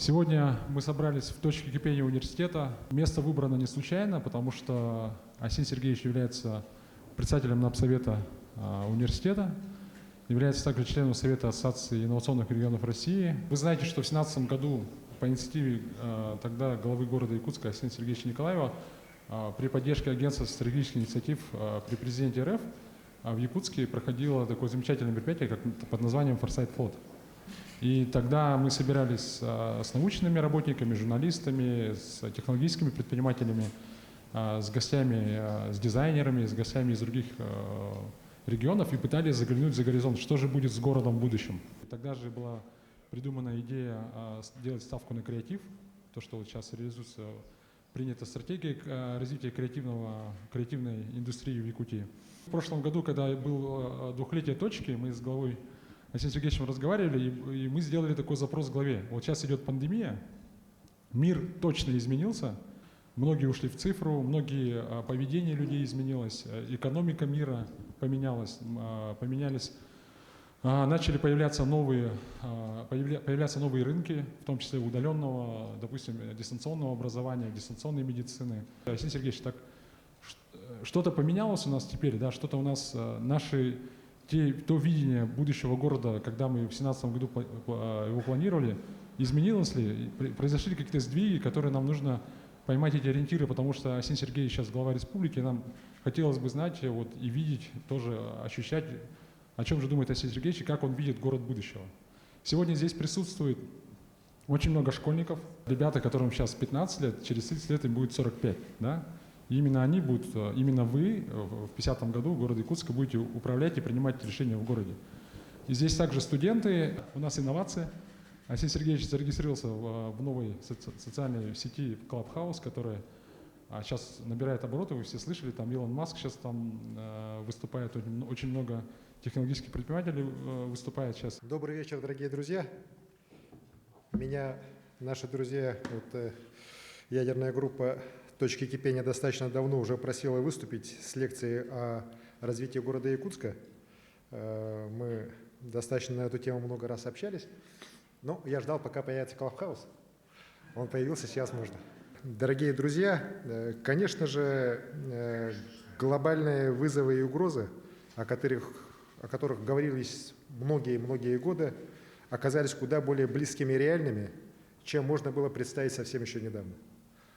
Сегодня мы собрались в точке кипения университета. Место выбрано не случайно, потому что Арсений Сергеевич является председателем Напсовета университета, является также членом Совета Ассоциации инновационных регионов России. Вы знаете, что в 2017 году по инициативе тогда главы города Якутска Арсения Сергеевича Николаева при поддержке Агентства стратегических инициатив при президенте РФ в Якутске проходило такое замечательное мероприятие, как под названием «Форсайт Флот». И тогда мы собирались с научными работниками, журналистами, с технологическими предпринимателями, с гостями, с дизайнерами, с гостями из других регионов и пытались заглянуть за горизонт, что же будет с городом в будущем. И тогда же была придумана идея сделать ставку на креатив, то, что вот сейчас реализуется, принята стратегия развития креативной индустрии в Якутии. В прошлом году, когда было двухлетие точки, мы с главой Арсением Сергеевичем разговаривали, и мы сделали такой запрос в главе. Вот сейчас идет пандемия, мир точно изменился, многие ушли в цифру, поведение людей изменилось, экономика мира поменялась, начали появляться новые рынки, в том числе удаленного, допустим, дистанционного образования, дистанционной медицины. Арсений Сергеевич, так что-то поменялось у нас теперь, да, что-то у нас то видение будущего города, когда мы в 2017 году его планировали, изменилось ли? Произошли какие-то сдвиги, которые нам нужно поймать эти ориентиры, потому что Арсений Сергеевич сейчас глава республики, нам хотелось бы знать вот, и видеть, тоже ощущать, о чем же думает Арсений Сергеевич и как он видит город будущего. Сегодня здесь присутствует очень много школьников, ребята, которым сейчас 15 лет, через 30 лет им будет 45, да? И именно вы в 50-м году города Якутска будете управлять и принимать решения в городе. И здесь также студенты, у нас инновации. Арсений Сергеевич зарегистрировался в новой социальной сети Clubhouse, которая сейчас набирает обороты, вы все слышали, там Илон Маск сейчас там выступает, очень много технологических предпринимателей выступает сейчас. Добрый вечер, дорогие друзья. Наши друзья, ядерная группа «Точки кипения» достаточно давно уже просила выступить с лекцией о развитии города Якутска. Мы достаточно на эту тему много раз общались. Но я ждал, пока появится Клабхаус. Он появился, сейчас можно. Дорогие друзья, конечно же, глобальные вызовы и угрозы, о которых говорились многие годы, оказались куда более близкими и реальными, чем можно было представить совсем еще недавно.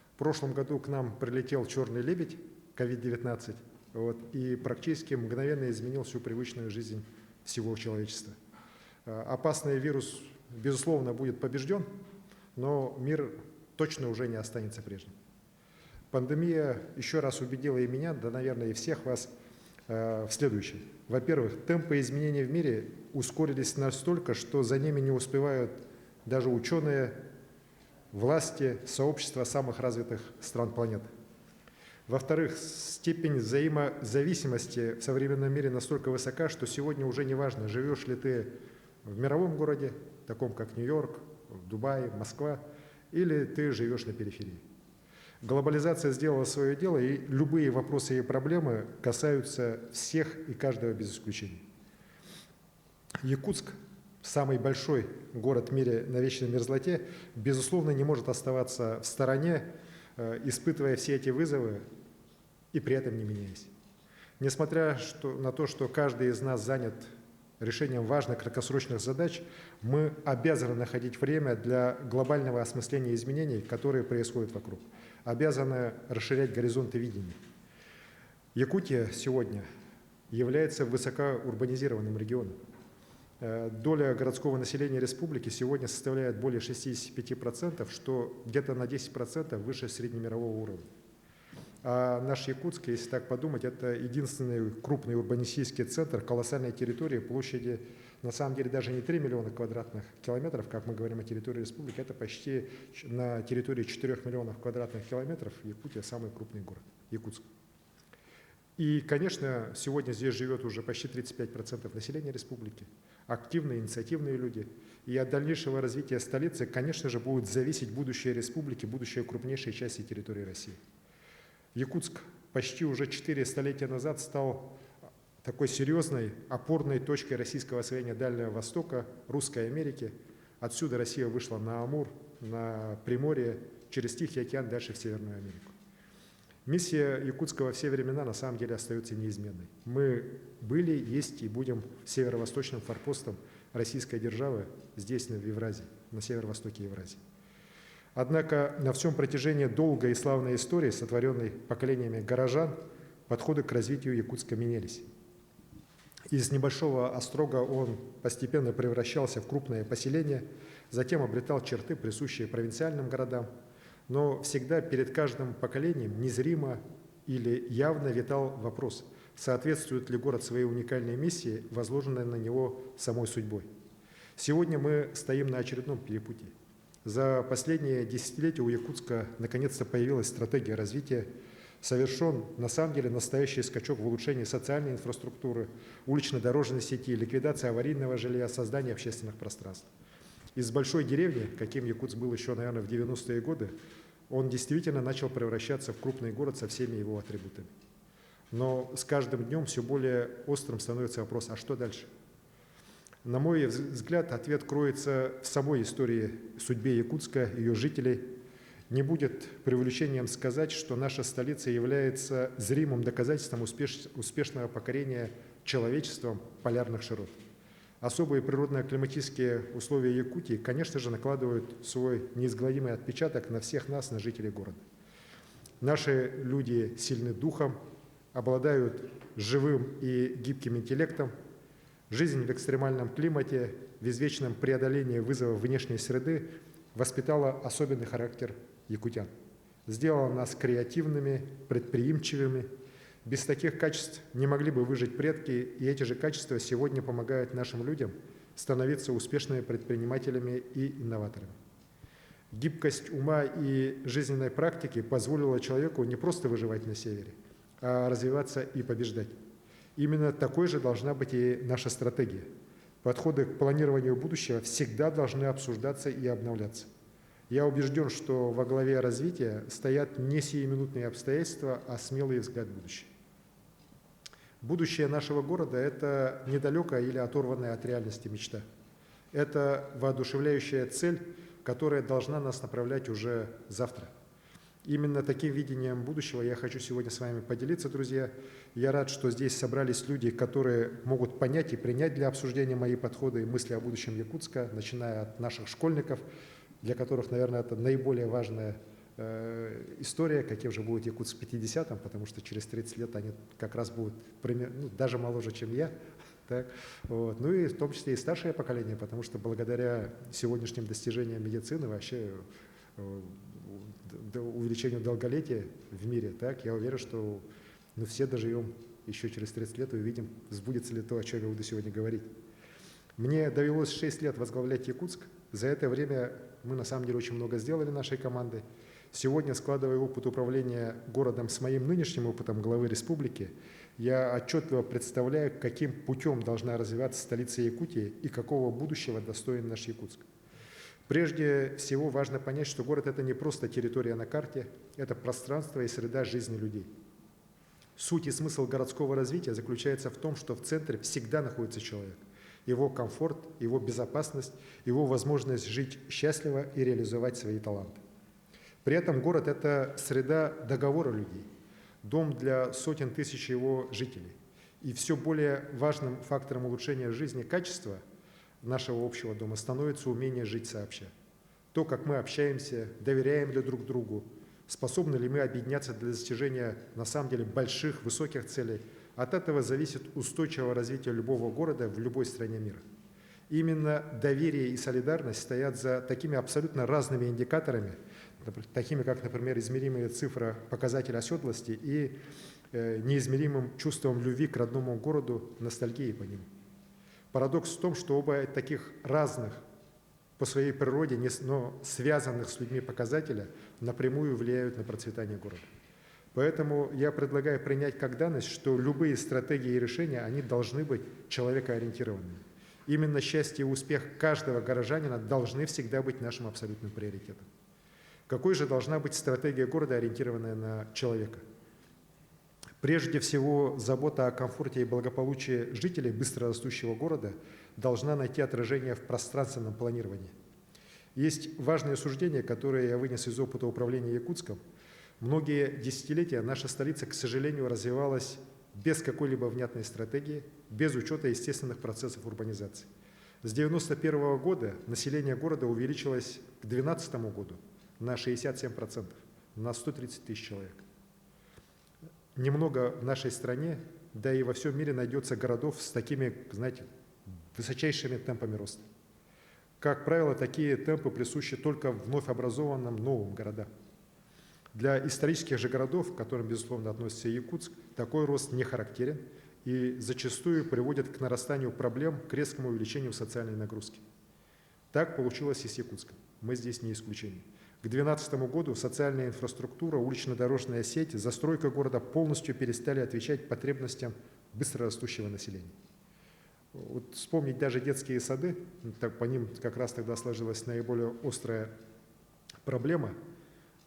В прошлом году к нам прилетел черный лебедь, COVID-19, и практически мгновенно изменил всю привычную жизнь всего человечества. Опасный вирус, безусловно, будет побежден, но мир точно уже не останется прежним. Пандемия еще раз убедила и меня, да, наверное, и всех вас в следующем. Во-первых, темпы изменений в мире ускорились настолько, что за ними не успевают даже ученые, власти, сообщества самых развитых стран планеты. Во-вторых, степень взаимозависимости в современном мире настолько высока, что сегодня уже не важно, живешь ли ты в мировом городе, таком как Нью-Йорк, Дубай, Москва, или ты живешь на периферии. Глобализация сделала свое дело, и любые вопросы и проблемы касаются всех и каждого без исключения. Якутск, самый большой город в мире на вечной мерзлоте, безусловно, не может оставаться в стороне, испытывая все эти вызовы и при этом не меняясь. Несмотря на то, что каждый из нас занят решением важных краткосрочных задач, мы обязаны находить время для глобального осмысления изменений, которые происходят вокруг, обязаны расширять горизонты видения. Якутия сегодня является высокоурбанизированным регионом. Доля городского населения республики сегодня составляет более 65%, что где-то на 10% выше среднемирового уровня. А наш Якутск, если так подумать, это единственный крупный урбанистический центр колоссальной территории площади, на самом деле, даже не 3 миллиона квадратных километров, как мы говорим о территории республики, это почти на территории 4 миллионов квадратных километров. Якутия самый крупный город, Якутск. И, конечно, сегодня здесь живет уже почти 35% населения республики, активные, инициативные люди. И от дальнейшего развития столицы, конечно же, будет зависеть будущее республики, будущее крупнейшей части территории России. Якутск почти уже 4 столетия назад стал такой серьезной опорной точкой российского освоения Дальнего Востока, Русской Америки. Отсюда Россия вышла на Амур, на Приморье, через Тихий океан, дальше в Северную Америку. Миссия Якутска во все времена на самом деле остается неизменной. Мы были, есть и будем северо-восточным форпостом российской державы здесь, в Евразии, на северо-востоке Евразии. Однако на всем протяжении долгой и славной истории, сотворенной поколениями горожан, подходы к развитию Якутска менялись. Из небольшого острога он постепенно превращался в крупное поселение, затем обретал черты, присущие провинциальным городам, но всегда перед каждым поколением незримо или явно витал вопрос, соответствует ли город своей уникальной миссии, возложенной на него самой судьбой. Сегодня мы стоим на очередном перепутье. За последние десятилетия у Якутска наконец-то появилась стратегия развития, совершен на самом деле настоящий скачок в улучшении социальной инфраструктуры, улично-дорожной сети, ликвидации аварийного жилья, создания общественных пространств. Из большой деревни, каким Якутск был еще, наверное, в 90-е годы, он действительно начал превращаться в крупный город со всеми его атрибутами. Но с каждым днем все более острым становится вопрос, а что дальше? На мой взгляд, ответ кроется в самой истории, судьбе Якутска, ее жителей. Не будет преувеличением сказать, что наша столица является зримым доказательством успешного покорения человечеством полярных широт. Особые природно-климатические условия Якутии, конечно же, накладывают свой неизгладимый отпечаток на всех нас, на жителей города. Наши люди сильны духом, обладают живым и гибким интеллектом. Жизнь в экстремальном климате, в извечном преодолении вызовов внешней среды воспитала особенный характер якутян. Сделала нас креативными, предприимчивыми. Без таких качеств не могли бы выжить предки, и эти же качества сегодня помогают нашим людям становиться успешными предпринимателями и инноваторами. Гибкость ума и жизненной практики позволила человеку не просто выживать на севере, а развиваться и побеждать. Именно такой же должна быть и наша стратегия. Подходы к планированию будущего всегда должны обсуждаться и обновляться. Я убежден, что во главе развития стоят не сиюминутные обстоятельства, а смелый взгляд в будущее. Будущее нашего города – это недалекая или оторванная от реальности мечта. Это воодушевляющая цель, которая должна нас направлять уже завтра. Именно таким видением будущего я хочу сегодня с вами поделиться, друзья. Я рад, что здесь собрались люди, которые могут понять и принять для обсуждения мои подходы и мысли о будущем Якутска, начиная от наших школьников, для которых, наверное, это наиболее важная история, каким же будет Якутск в 50-м, потому что через 30 лет они как раз будут даже моложе, чем я. Так, вот. Ну и в том числе и старшее поколение, потому что благодаря сегодняшним достижениям медицины вообще увеличению долголетия в мире, так, я уверен, что все доживем еще через 30 лет и увидим, сбудется ли то, о чем я буду сегодня говорить. Мне довелось 6 лет возглавлять Якутск. За это время мы на самом деле очень много сделали нашей командой. Сегодня, складывая опыт управления городом с моим нынешним опытом главы республики, я отчетливо представляю, каким путем должна развиваться столица Якутии и какого будущего достоин наш Якутск. Прежде всего важно понять, что город – это не просто территория на карте, это пространство и среда жизни людей. Суть и смысл городского развития заключается в том, что в центре всегда находится человек. Его комфорт, его безопасность, его возможность жить счастливо и реализовать свои таланты. При этом город – это среда договора людей, дом для сотен тысяч его жителей. И все более важным фактором улучшения жизни качества нашего общего дома становится умение жить сообща. То, как мы общаемся, доверяем ли друг другу, способны ли мы объединяться для достижения на самом деле больших, высоких целей. От этого зависит устойчивое развитие любого города в любой стране мира. Именно доверие и солидарность стоят за такими абсолютно разными индикаторами, такими как, например, измеримые цифры показателя оседлости и неизмеримым чувством любви к родному городу, ностальгии по нему. Парадокс в том, что оба таких разных по своей природе, но связанных с людьми показателя напрямую влияют на процветание города. Поэтому я предлагаю принять как данность, что любые стратегии и решения, они должны быть человекоориентированными. Именно счастье и успех каждого горожанина должны всегда быть нашим абсолютным приоритетом. Какой же должна быть стратегия города, ориентированная на человека? Прежде всего, забота о комфорте и благополучии жителей быстрорастущего города должна найти отражение в пространственном планировании. Есть важные суждения, которые я вынес из опыта управления Якутском. Многие десятилетия наша столица, к сожалению, развивалась без какой-либо внятной стратегии, без учета естественных процессов урбанизации. С 1991 года население города увеличилось к 2012 году на 67%, на 130 тысяч человек. Немного в нашей стране, да и во всем мире найдется городов с такими, знаете, высочайшими темпами роста. Как правило, такие темпы присущи только вновь образованным новым городам. Для исторических же городов, к которым, безусловно, относится Якутск, такой рост не характерен и зачастую приводит к нарастанию проблем, к резкому увеличению социальной нагрузки. Так получилось и с Якутском. Мы здесь не исключение. К 2012 году социальная инфраструктура, улично-дорожная сеть, застройка города полностью перестали отвечать потребностям быстрорастущего населения. Вот вспомнить даже детские сады, так по ним как раз тогда сложилась наиболее острая проблема.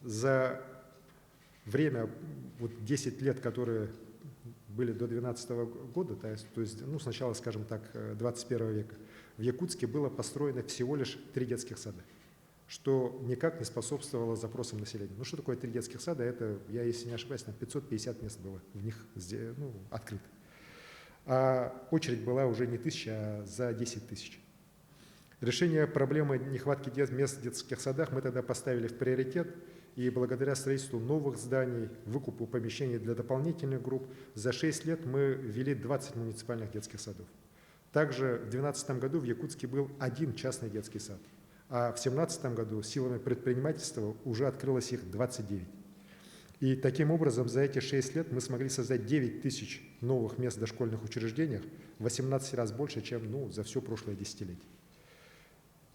За время, вот 10 лет, которые были до 2012 года, то есть сначала, скажем так, 21 века, в Якутске было построено всего лишь 3 детских сада, что никак не способствовало запросам населения. Что такое 3 детских сада? Это, я если не ошибаюсь, 550 мест было в них открыто. А очередь была уже не 1000, а за 10 тысяч. Решение проблемы нехватки мест в детских садах мы тогда поставили в приоритет, и благодаря строительству новых зданий, выкупу помещений для дополнительных групп, за 6 лет мы ввели 20 муниципальных детских садов. Также в 2012 году в Якутске был 1 частный детский сад, а в 2017 году силами предпринимательства уже открылось их 29. И таким образом за эти 6 лет мы смогли создать 9 тысяч новых мест в дошкольных учреждениях, в 18 раз больше, чем за все прошлое десятилетие.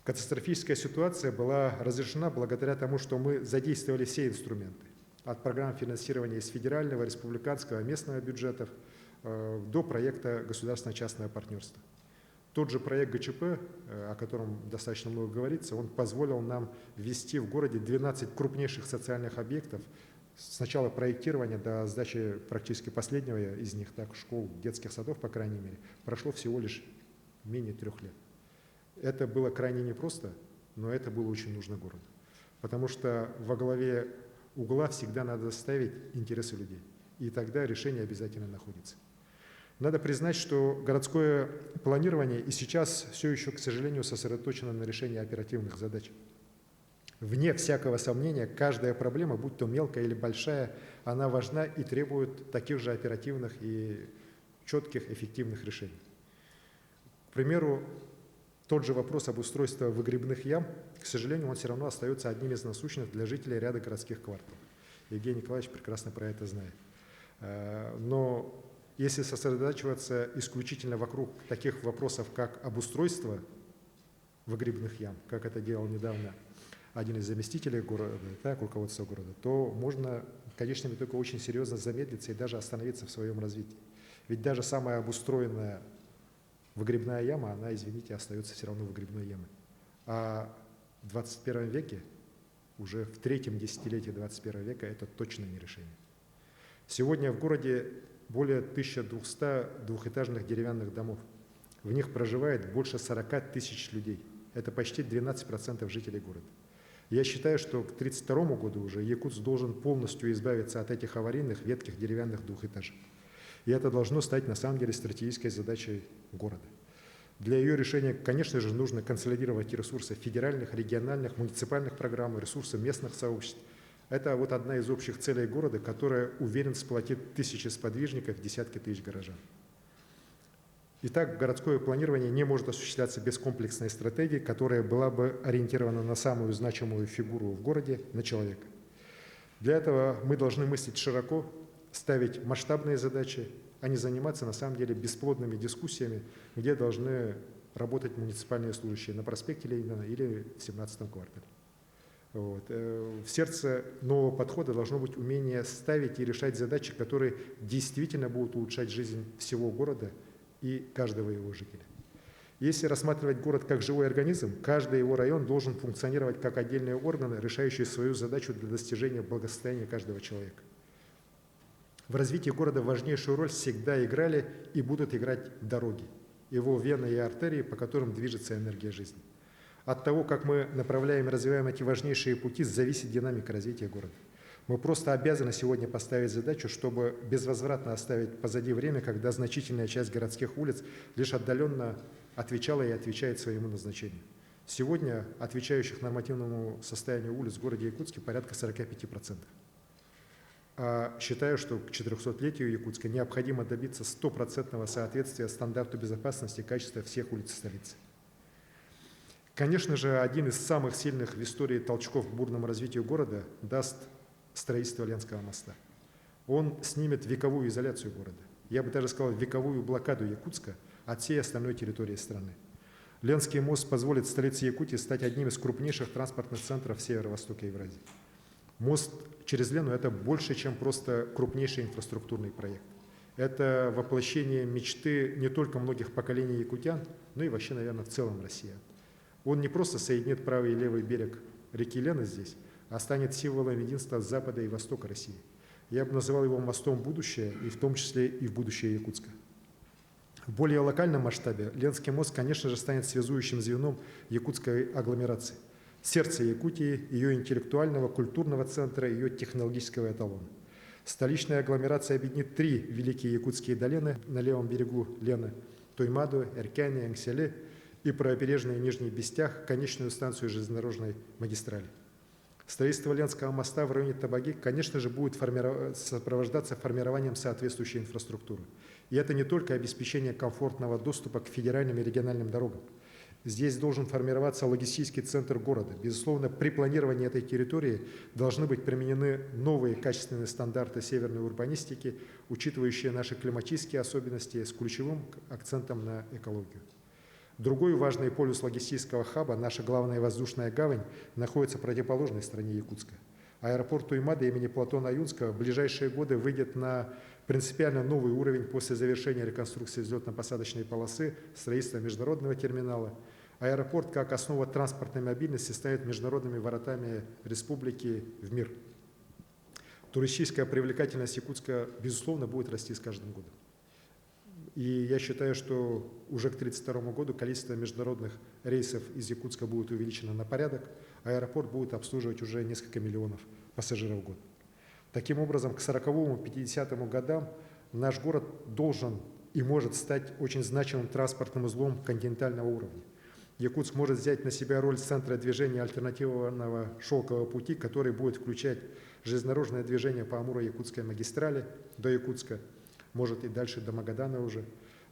Катастрофическая ситуация была разрешена благодаря тому, что мы задействовали все инструменты, от программ финансирования из федерального, республиканского, местного бюджетов до проекта государственно-частного партнерства. Тот же проект ГЧП, о котором достаточно много говорится, он позволил нам ввести в городе 12 крупнейших социальных объектов, с начала проектирования до сдачи практически последнего из них, так, школ, детских садов, по крайней мере, прошло всего лишь менее 3 лет. Это было крайне непросто, но это было очень нужно городу. Потому что во главе угла всегда надо ставить интересы людей. И тогда решение обязательно находится. Надо признать, что городское планирование и сейчас все еще, к сожалению, сосредоточено на решении оперативных задач. Вне всякого сомнения, каждая проблема, будь то мелкая или большая, она важна и требует таких же оперативных и четких, эффективных решений. К примеру, тот же вопрос об устройстве выгребных ям, к сожалению, он все равно остается одним из насущных для жителей ряда городских кварталов. Евгений Николаевич прекрасно про это знает. Но если сосредотачиваться исключительно вокруг таких вопросов, как обустройство выгребных ям, как это делал недавно один из заместителей города, так, руководства города, то можно, конечно, только очень серьезно замедлиться и даже остановиться в своем развитии. Ведь даже самая обустроенная выгребная яма, она, извините, остается все равно выгребной ямой. А в 21 веке, уже в 3-м десятилетии 21 века, это точно не решение. Сегодня в городе более 1200 двухэтажных деревянных домов. В них проживает больше 40 тысяч людей. Это почти 12% жителей города. Я считаю, что к 1932 году уже Якутск должен полностью избавиться от этих аварийных ветхих деревянных двухэтажек. И это должно стать на самом деле стратегической задачей города. Для ее решения, конечно же, нужно консолидировать ресурсы федеральных, региональных, муниципальных программ, ресурсы местных сообществ. Это вот одна из общих целей города, которая, уверен, сплотит тысячи сподвижников, десятки тысяч горожан. Итак, городское планирование не может осуществляться без комплексной стратегии, которая была бы ориентирована на самую значимую фигуру в городе, на человека. Для этого мы должны мыслить широко, ставить масштабные задачи, а не заниматься, на самом деле, бесплодными дискуссиями, где должны работать муниципальные служащие на проспекте Ленина или в 17-м квартале. Вот. В сердце нового подхода должно быть умение ставить и решать задачи, которые действительно будут улучшать жизнь всего города и каждого его жителя. Если рассматривать город как живой организм, каждый его район должен функционировать как отдельные органы, решающие свою задачу для достижения благосостояния каждого человека. В развитии города важнейшую роль всегда играли и будут играть дороги, его вены и артерии, по которым движется энергия жизни. От того, как мы направляем и развиваем эти важнейшие пути, зависит динамика развития города. Мы просто обязаны сегодня поставить задачу, чтобы безвозвратно оставить позади время, когда значительная часть городских улиц лишь отдаленно отвечала и отвечает своему назначению. Сегодня отвечающих нормативному состоянию улиц в городе Якутске порядка 45%. А считаю, что к 400-летию Якутска необходимо добиться 100% соответствия стандарту безопасности и качества всех улиц столицы. Конечно же, один из самых сильных в истории толчков к бурному развитию города даст строительство Ленского моста. Он снимет вековую изоляцию города. Я бы даже сказал, вековую блокаду Якутска от всей остальной территории страны. Ленский мост позволит столице Якутии стать одним из крупнейших транспортных центров северо-востока Евразии. Мост через Лену – это больше, чем просто крупнейший инфраструктурный проект. Это воплощение мечты не только многих поколений якутян, но и вообще, наверное, в целом россиян. Он не просто соединит правый и левый берег реки Лены здесь, а станет символом единства запада и востока России. Я бы называл его мостом будущее, и в том числе и в будущее Якутска. В более локальном масштабе Ленский мост, конечно же, станет связующим звеном якутской агломерации. Сердце Якутии, ее интеллектуального, культурного центра, ее технологического эталона. Столичная агломерация объединит 3 великие якутские долины на левом берегу Лены – Туймаду, Эркяне, Ангселе и правобережный Нижний Бестях, конечную станцию железнодорожной магистрали. Строительство Ленского моста в районе Табаги, конечно же, будет сопровождаться формированием соответствующей инфраструктуры. И это не только обеспечение комфортного доступа к федеральным и региональным дорогам. Здесь должен формироваться логистический центр города. Безусловно, при планировании этой территории должны быть применены новые качественные стандарты северной урбанистики, учитывающие наши климатические особенности с ключевым акцентом на экологию. Другой важный полюс логистического хаба, наша главная воздушная гавань, находится в противоположной стороне Якутска. Аэропорт Туймада имени Платона Юнского в ближайшие годы выйдет на принципиально новый уровень после завершения реконструкции взлетно-посадочной полосы, строительства международного терминала. Аэропорт, как основа транспортной мобильности, станет международными воротами республики в мир. Туристическая привлекательность Якутска, безусловно, будет расти с каждым годом. И я считаю, что уже к 1932 году количество международных рейсов из Якутска будет увеличено на порядок, а аэропорт будет обслуживать уже несколько миллионов пассажиров в год. Таким образом, к 40-50 годам наш город должен и может стать очень значимым транспортным узлом континентального уровня. Якутск может взять на себя роль центра движения альтернативного шелкового пути, который будет включать железнодорожное движение по Амуро-Якутской магистрали до Якутска, может и дальше до Магадана уже.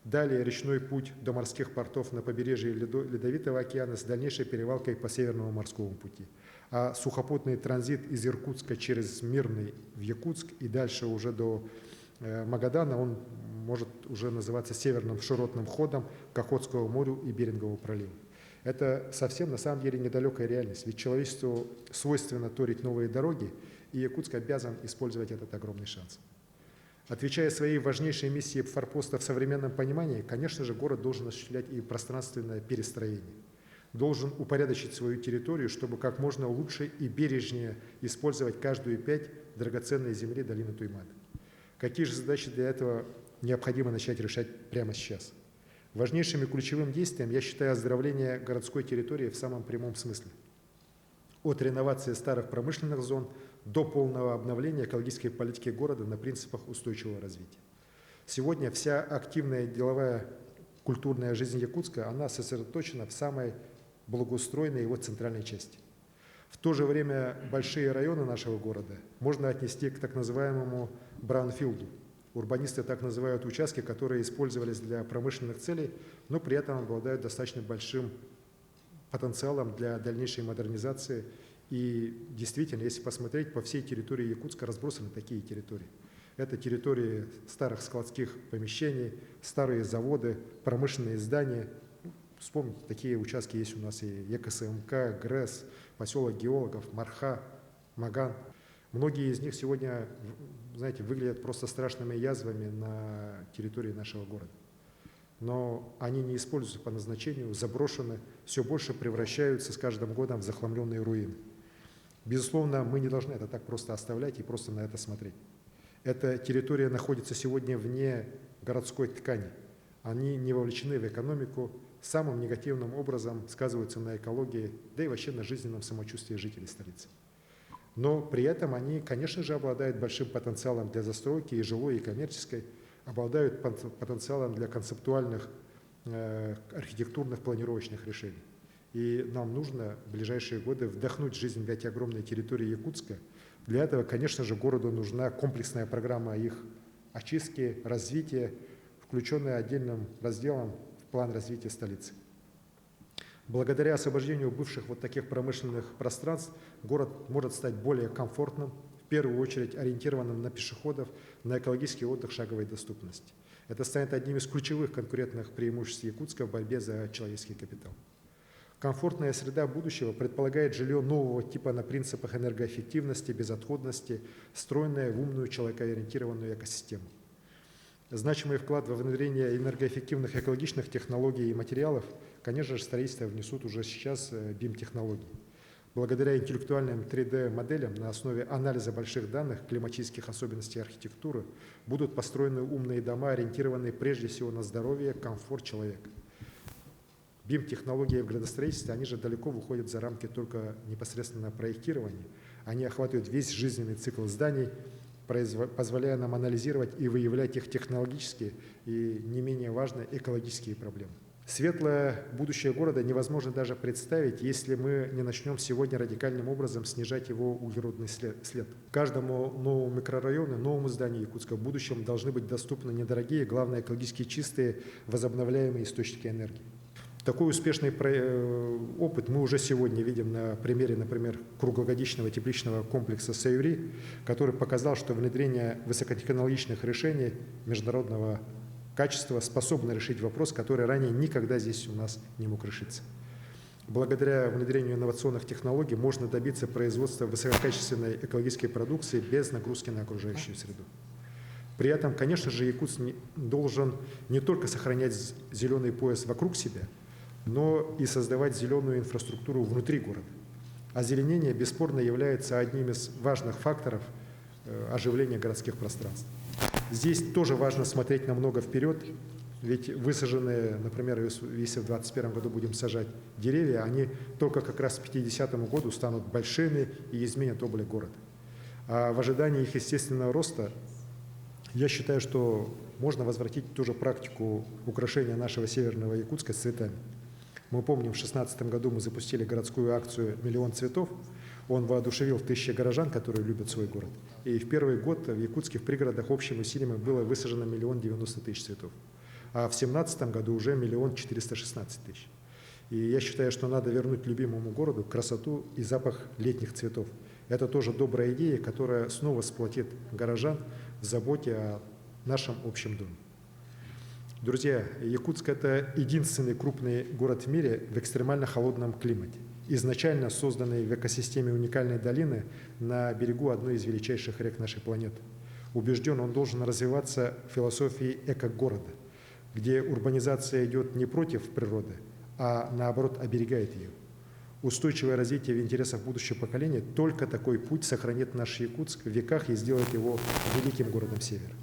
Далее речной путь до морских портов на побережье Ледовитого океана с дальнейшей перевалкой по Северному морскому пути. А сухопутный транзит из Иркутска через Мирный в Якутск и дальше уже до Магадана, он может уже называться северным широтным ходом к Охотскому морю и Берингову проливу. Это совсем на самом деле недалекая реальность, ведь человечеству свойственно торить новые дороги, и Якутск обязан использовать этот огромный шанс. Отвечая своей важнейшей миссии форпоста в современном понимании, конечно же, город должен осуществлять и пространственное перестроение. Должен упорядочить свою территорию, чтобы как можно лучше и бережнее использовать каждую пять драгоценной земли долины Туймада. Какие же задачи для этого необходимо начать решать прямо сейчас? Важнейшим и ключевым действием я считаю оздоровление городской территории в самом прямом смысле. От реновации старых промышленных зон до полного обновления экологической политики города на принципах устойчивого развития. Сегодня вся активная деловая культурная жизнь Якутска, она сосредоточена в самой благоустроенной его центральной части. В то же время большие районы нашего города можно отнести к так называемому браунфилду. Урбанисты так называют участки, которые использовались для промышленных целей, но при этом обладают достаточно большим потенциалом для дальнейшей модернизации. И действительно, если посмотреть, по всей территории Якутска разбросаны такие территории. Это территории старых складских помещений, старые заводы, промышленные здания. Вспомните, такие участки есть у нас и ЕКСМК, ГРЭС, поселок геологов, Марха, Маган. Многие из них сегодня, знаете, выглядят просто страшными язвами на территории нашего города. Но они не используются по назначению, заброшены, все больше превращаются с каждым годом в захламленные руины. Безусловно, мы не должны это так просто оставлять и просто на это смотреть. Эта территория находится сегодня вне городской ткани. Они не вовлечены в экономику, самым негативным образом сказываются на экологии, да и вообще на жизненном самочувствии жителей столицы. Но при этом они, конечно же, обладают большим потенциалом для застройки и жилой, и коммерческой, обладают потенциалом для концептуальных архитектурных планировочных решений. И нам нужно в ближайшие годы вдохнуть жизнь в эти огромные территории Якутска. Для этого, конечно же, городу нужна комплексная программа их очистки, развития, включенная отдельным разделом в план развития столицы. Благодаря освобождению бывших вот таких промышленных пространств город может стать более комфортным, в первую очередь ориентированным на пешеходов, на экологический отдых шаговой доступности. Это станет одним из ключевых конкурентных преимуществ Якутска в борьбе за человеческий капитал. Комфортная среда будущего предполагает жилье нового типа на принципах энергоэффективности, безотходности, встроенное в умную человекоориентированную экосистему. Значимый вклад во внедрение энергоэффективных экологичных технологий и материалов, конечно же, строительство внесут уже сейчас BIM-технологии. Благодаря интеллектуальным 3D-моделям на основе анализа больших данных климатических особенностей архитектуры будут построены умные дома, ориентированные прежде всего на здоровье, комфорт человека. BIM-технологии в градостроительстве, они же далеко выходят за рамки только непосредственно проектирования. Они охватывают весь жизненный цикл зданий, позволяя нам анализировать и выявлять их технологические и, не менее важные, экологические проблемы. Светлое будущее города невозможно даже представить, если мы не начнем сегодня радикальным образом снижать его углеродный след. Каждому новому микрорайону, новому зданию Якутска в будущем должны быть доступны недорогие, главное, экологически чистые, возобновляемые источники энергии. Такой успешный опыт мы уже сегодня видим на примере, например, круглогодичного тепличного комплекса «Саюри», который показал, что внедрение высокотехнологичных решений международного качества способно решить вопрос, который ранее никогда здесь у нас не мог решиться. Благодаря внедрению инновационных технологий можно добиться производства высококачественной экологической продукции без нагрузки на окружающую среду. При этом, конечно же, Якутск должен не только сохранять зеленый пояс вокруг себя, но и создавать зеленую инфраструктуру внутри города. Озеленение бесспорно является одним из важных факторов оживления городских пространств. Здесь тоже важно смотреть намного вперед, ведь высаженные, например, если в 2021 году будем сажать деревья, они только как раз к 50-му году станут большими и изменят облик города. А в ожидании их естественного роста я считаю, что можно возвратить ту же практику украшения нашего северного Якутска цветами. Мы помним, в 2016 году мы запустили городскую акцию «Миллион цветов». Он воодушевил тысячи горожан, которые любят свой город. И в первый год в Якутске, в пригородах общими усилиями было высажено 1 090 000 цветов. А в 2017 году уже 1 416 000. И я считаю, что надо вернуть любимому городу красоту и запах летних цветов. Это тоже добрая идея, которая снова сплотит горожан в заботе о нашем общем доме. Друзья, Якутск – это единственный крупный город в мире в экстремально холодном климате, изначально созданный в экосистеме уникальной долины на берегу одной из величайших рек нашей планеты. Убежден, он должен развиваться в философии эко-города, где урбанизация идет не против природы, а наоборот оберегает ее. Устойчивое развитие в интересах будущего поколения – только такой путь сохранит наш Якутск в веках и сделает его великим городом Севера.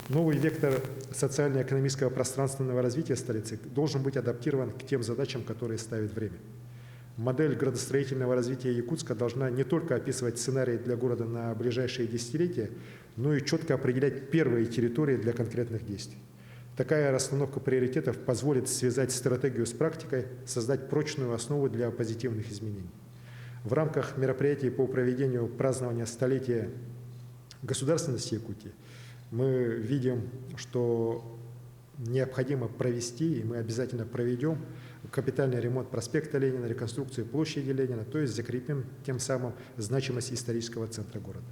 Новый вектор социально-экономического пространственного развития столицы должен быть адаптирован к тем задачам, которые ставит время. Модель градостроительного развития Якутска должна не только описывать сценарии для города на ближайшие десятилетия, но и четко определять первые территории для конкретных действий. Такая расстановка приоритетов позволит связать стратегию с практикой, создать прочную основу для позитивных изменений. В рамках мероприятий по проведению празднования столетия государственности Якутии мы видим, что необходимо провести, и мы обязательно проведем капитальный ремонт проспекта Ленина, реконструкцию площади Ленина, то есть закрепим тем самым значимость исторического центра города.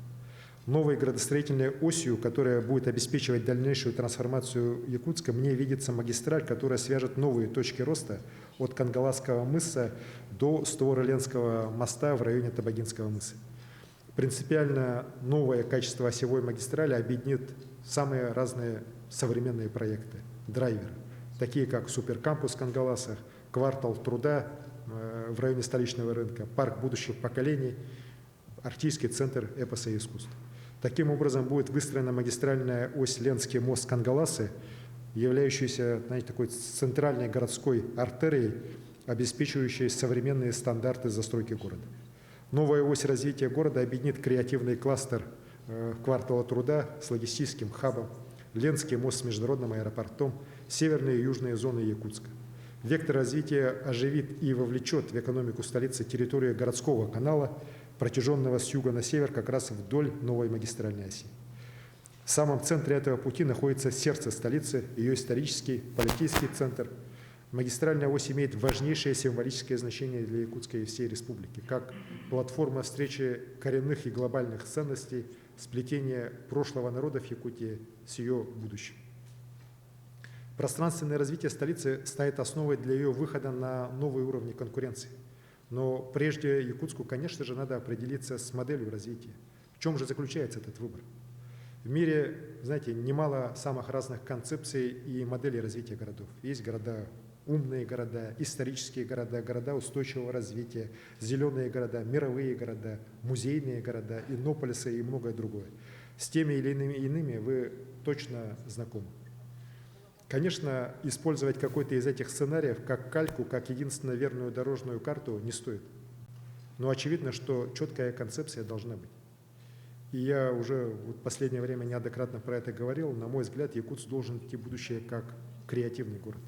Новой градостроительной осью, которая будет обеспечивать дальнейшую трансформацию Якутска, мне видится магистраль, которая свяжет новые точки роста от Кангаласского мыса до Ставроленского моста в районе Табагинского мыса. Принципиально новое качество осевой магистрали объединит самые разные современные проекты, драйверы, такие как суперкампус в Кангаласах, квартал труда в районе столичного рынка, парк будущих поколений, Арктический центр эпоса и искусства. Таким образом будет выстроена магистральная ось Ленский мост Кангаласы, являющуюся, знаете, такой центральной городской артерией, обеспечивающей современные стандарты застройки города. Новая ось развития города объединит креативный кластер квартала труда с логистическим хабом, Ленский мост с международным аэропортом, северные и южные зоны Якутска. Вектор развития оживит и вовлечет в экономику столицы территорию городского канала, протяженного с юга на север как раз вдоль новой магистральной оси. В самом центре этого пути находится сердце столицы, ее исторический, политический центр. Магистральная ось имеет важнейшее символическое значение для Якутска и всей республики, как платформа встречи коренных и глобальных ценностей, сплетения прошлого народов Якутии с ее будущим. Пространственное развитие столицы станет основой для ее выхода на новые уровни конкуренции. Но прежде Якутску, конечно же, надо определиться с моделью развития. В чем же заключается этот выбор? В мире, знаете, немало самых разных концепций и моделей развития городов. Есть города, умные города, исторические города, города устойчивого развития, зеленые города, мировые города, музейные города, иннополисы и многое другое. С теми или иными вы точно знакомы. Конечно, использовать какой-то из этих сценариев как кальку, как единственно верную дорожную карту не стоит. Но очевидно, что четкая концепция должна быть. И я уже в последнее время неоднократно про это говорил. На мой взгляд, Якутск должен идти в будущее как креативный город.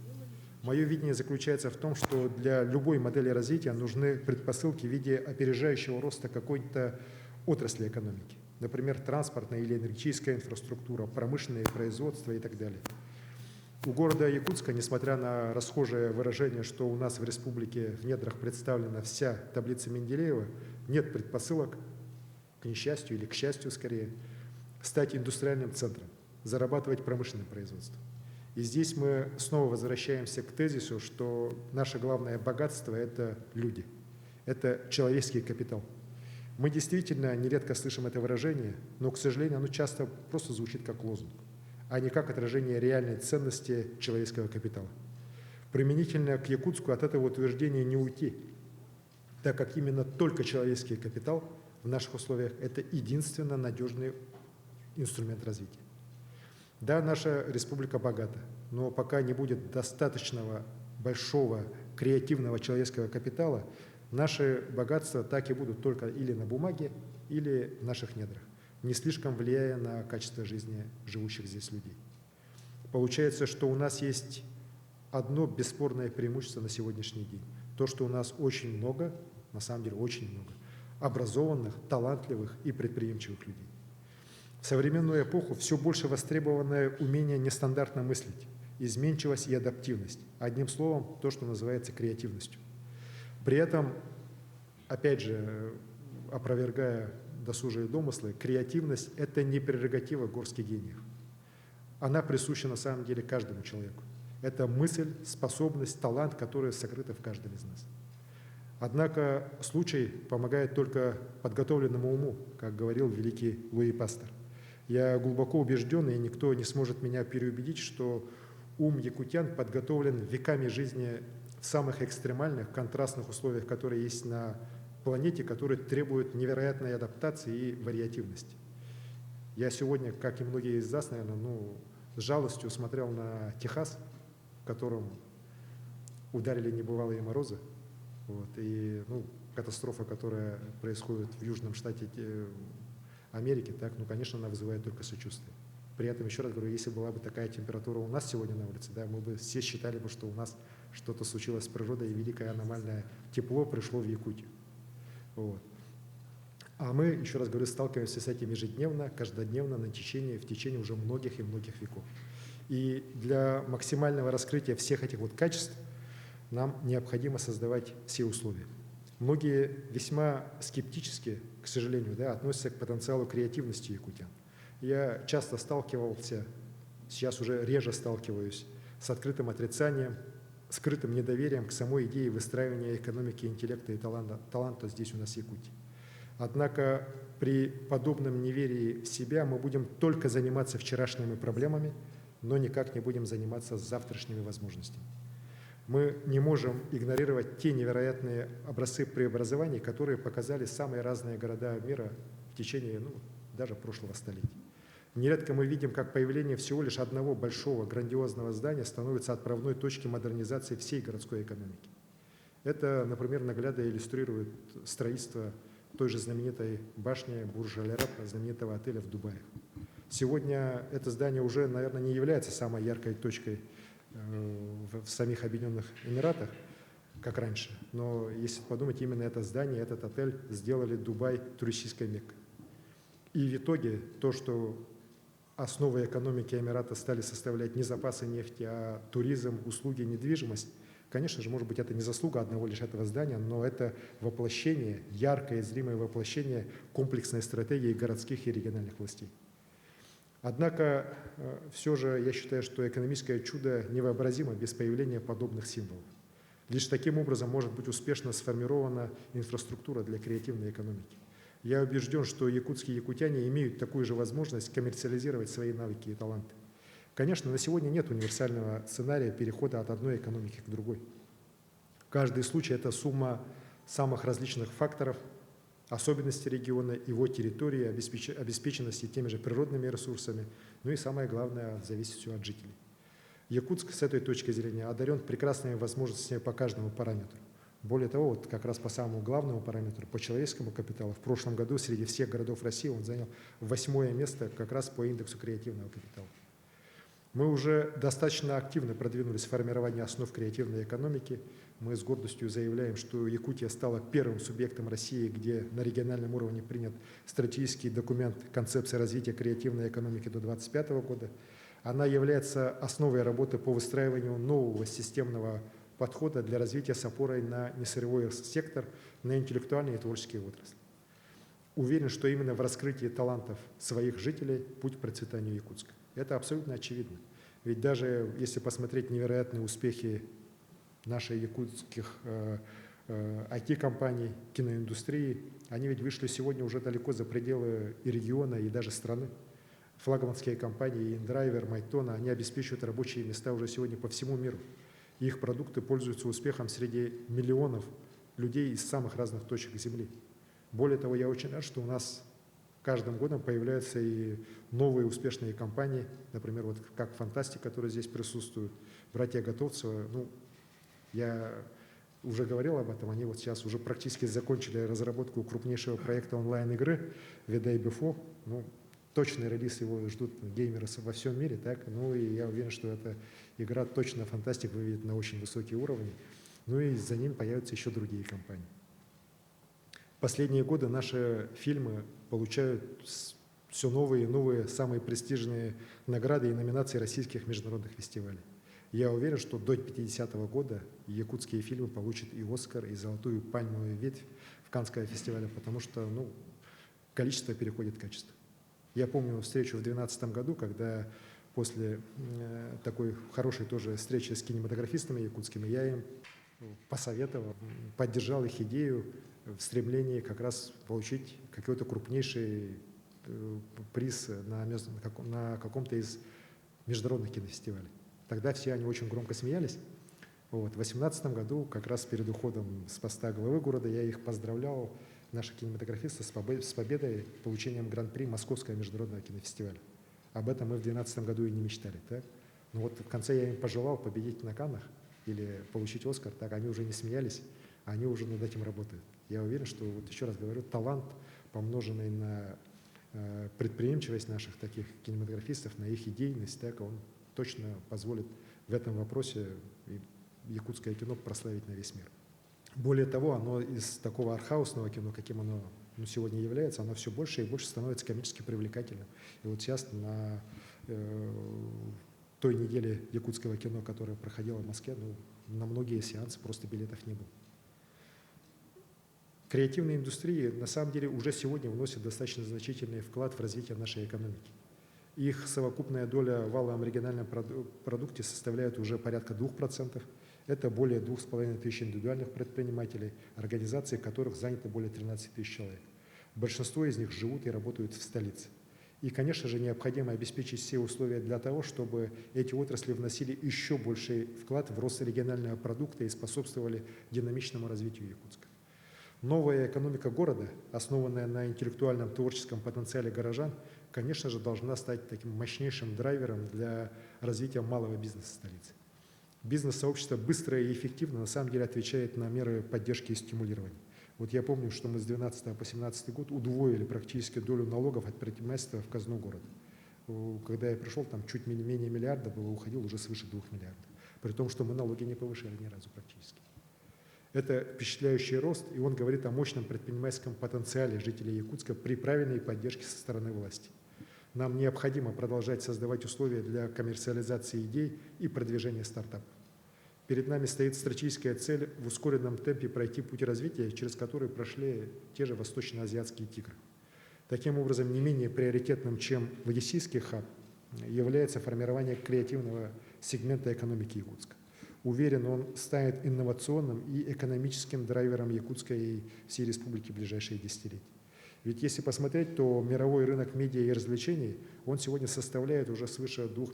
Мое видение заключается в том, что для любой модели развития нужны предпосылки в виде опережающего роста какой-то отрасли экономики. Например, транспортная или энергетическая инфраструктура, промышленное производство и так далее. У города Якутска, несмотря на расхожее выражение, что у нас в республике в недрах представлена вся таблица Менделеева, нет предпосылок, к несчастью или к счастью скорее, стать индустриальным центром, зарабатывать промышленным производством. И здесь мы снова возвращаемся к тезису, что наше главное богатство – это люди, это человеческий капитал. Мы действительно нередко слышим это выражение, но, к сожалению, оно часто просто звучит как лозунг, а не как отражение реальной ценности человеческого капитала. Применительно к Якутску от этого утверждения не уйти, так как именно только человеческий капитал в наших условиях – это единственно надежный инструмент развития. Да, наша республика богата, но пока не будет достаточного большого креативного человеческого капитала, наши богатства так и будут только или на бумаге, или в наших недрах, не слишком влияя на качество жизни живущих здесь людей. Получается, что у нас есть одно бесспорное преимущество на сегодняшний день. То, что у нас очень много, на самом деле очень много, образованных, талантливых и предприимчивых людей. В современную эпоху все больше востребованное умение нестандартно мыслить, изменчивость и адаптивность. Одним словом, то, что называется креативностью. При этом, опять же, опровергая досужие домыслы, креативность – это не прерогатива горских гениев. Она присуща на самом деле каждому человеку. Это мысль, способность, талант, которые сокрыты в каждом из нас. Однако случай помогает только подготовленному уму, как говорил великий Луи Пастер. Я глубоко убежден, и никто не сможет меня переубедить, что ум якутян подготовлен веками жизни в самых экстремальных, контрастных условиях, которые есть на планете, которые требуют невероятной адаптации и вариативности. Я сегодня, как и многие из вас, наверное, с жалостью смотрел на Техас, в котором ударили небывалые морозы. И катастрофа, которая происходит в южном штате Америки, так, конечно, она вызывает только сочувствие. При этом, еще раз говорю, если была бы такая температура у нас сегодня на улице, да, мы бы все считали бы, что у нас что-то случилось с природой, и великое аномальное тепло пришло в Якутию. А мы, еще раз говорю, сталкиваемся с этим ежедневно, каждодневно, в течение уже многих и многих веков. И для максимального раскрытия всех этих качеств нам необходимо создавать все условия. Многие весьма скептически, к сожалению, относятся к потенциалу креативности якутян. Я часто сталкивался, сейчас уже реже сталкиваюсь, с открытым отрицанием, скрытым недоверием к самой идее выстраивания экономики, интеллекта и таланта здесь у нас в Якутии. Однако при подобном неверии в себя мы будем только заниматься вчерашними проблемами, но никак не будем заниматься завтрашними возможностями. Мы не можем игнорировать те невероятные образцы преобразований, которые показали самые разные города мира в течение даже прошлого столетия. Нередко мы видим, как появление всего лишь одного большого грандиозного здания становится отправной точкой модернизации всей городской экономики. Это, например, наглядно иллюстрирует строительство той же знаменитой башни Бурдж-Аль-Араб, знаменитого отеля в Дубае. Сегодня это здание уже, наверное, не является самой яркой точкой в самих Объединенных Эмиратах, как раньше. Но если подумать, именно это здание, этот отель сделали Дубай туристической Меккой. И в итоге то, что основой экономики Эмирата стали составлять не запасы нефти, а туризм, услуги, недвижимость, конечно же, может быть, это не заслуга одного лишь этого здания, но это воплощение, яркое, зримое воплощение комплексной стратегии городских и региональных властей. Однако, все же я считаю, что экономическое чудо невообразимо без появления подобных символов. Лишь таким образом может быть успешно сформирована инфраструктура для креативной экономики. Я убежден, что якутские якутяне имеют такую же возможность коммерциализировать свои навыки и таланты. Конечно, на сегодня нет универсального сценария перехода от одной экономики к другой. Каждый случай – это сумма самых различных факторов, особенностей региона, его территории, обеспеченности теми же природными ресурсами, ну и самое главное, зависит все от жителей. Якутск с этой точки зрения одарен прекрасными возможностями по каждому параметру. Более того, вот как раз по самому главному параметру, по человеческому капиталу, в прошлом году среди всех городов России он занял 8-е место как раз по индексу креативного капитала. Мы уже достаточно активно продвинулись в формировании основ креативной экономики. Мы с гордостью заявляем, что Якутия стала первым субъектом России, где на региональном уровне принят стратегический документ концепции развития креативной экономики до 2025 года. Она является основой работы по выстраиванию нового системного подхода для развития с опорой на несырьевой сектор, на интеллектуальные и творческие отрасли. Уверен, что именно в раскрытии талантов своих жителей путь к процветанию Якутска. Это абсолютно очевидно. Ведь даже если посмотреть невероятные успехи наших якутских IT-компаний, киноиндустрии, они ведь вышли сегодня уже далеко за пределы и региона, и даже страны. Флагманские компании InDriver, Майтона, они обеспечивают рабочие места уже сегодня по всему миру. Их продукты пользуются успехом среди миллионов людей из самых разных точек Земли. Более того, я очень рад, что у нас каждым годом появляются и новые успешные компании, например, вот как «Фантастик», который здесь присутствует, братья Готовцева. Ну, я уже говорил об этом, они вот сейчас уже практически закончили разработку крупнейшего проекта онлайн-игры «Видай Бифо». Ну, точный релиз его ждут геймеры во всем мире, так? Ну и я уверен, что эта игра точно «Фантастик» выведет на очень высокий уровень. Ну и за ним появятся еще другие компании. В последние годы наши фильмы получают все новые и новые, самые престижные награды и номинации российских международных фестивалей. Я уверен, что до 50-го года якутские фильмы получат и «Оскар», и «Золотую пальмовую ветвь» в Каннского фестиваля, потому что количество переходит в качество. Я помню встречу в 2012 году, когда после такой хорошей тоже встречи с кинематографистами якутскими я им посоветовал, поддержал их идею в стремлении как раз получить какой-то крупнейший приз на каком-то из международных кинофестивалей. Тогда все они очень громко смеялись. Вот. В 2018 году, как раз перед уходом с поста главы города, я их поздравлял, наших кинематографистов, с победой, получением гран-при Московского международного кинофестиваля. Об этом мы в 2012 году и не мечтали. Так? Но вот в конце я им пожелал победить на Каннах или получить «Оскар», так они уже не смеялись, они уже над этим работают. Я уверен, что, вот еще раз говорю, талант, помноженный на предприимчивость наших таких кинематографистов, на их идейность, так, он точно позволит в этом вопросе якутское кино прославить на весь мир. Более того, оно из такого артхаусного кино, каким оно сегодня является, оно все больше и больше становится коммерчески привлекательным. И вот сейчас на той неделе якутского кино, которая проходила в Москве, на многие сеансы просто билетов не было. Креативные индустрии на самом деле уже сегодня вносят достаточно значительный вклад в развитие нашей экономики. Их совокупная доля в валовом региональном продукте составляет уже порядка 2%. Это более 2500 индивидуальных предпринимателей, организаций, в которых занято более 13 тысяч человек. Большинство из них живут и работают в столице. И, конечно же, необходимо обеспечить все условия для того, чтобы эти отрасли вносили еще больший вклад в рост регионального продукта и способствовали динамичному развитию Якутска. Новая экономика города, основанная на интеллектуальном творческом потенциале горожан, конечно же, должна стать таким мощнейшим драйвером для развития малого бизнеса столицы. Бизнес-сообщество быстро и эффективно на самом деле отвечает на меры поддержки и стимулирования. Вот я помню, что мы с 2012 по 2017 год удвоили практически долю налогов от предпринимательства в казну города. Когда я пришел, там чуть менее миллиарда было, уходил уже свыше 2 миллиардов. При том, что мы налоги не повышали ни разу практически. Это впечатляющий рост, и он говорит о мощном предпринимательском потенциале жителей Якутска при правильной поддержке со стороны власти. Нам необходимо продолжать создавать условия для коммерциализации идей и продвижения стартапов. Перед нами стоит стратегическая цель в ускоренном темпе пройти путь развития, через который прошли те же восточноазиатские тигры. Таким образом, не менее приоритетным, чем логистический хаб, является формирование креативного сегмента экономики Якутска. Уверен, он станет инновационным и экономическим драйвером Якутска и всей республики в ближайшие десятилетия. Ведь если посмотреть, то мировой рынок медиа и развлечений, он сегодня составляет уже свыше 2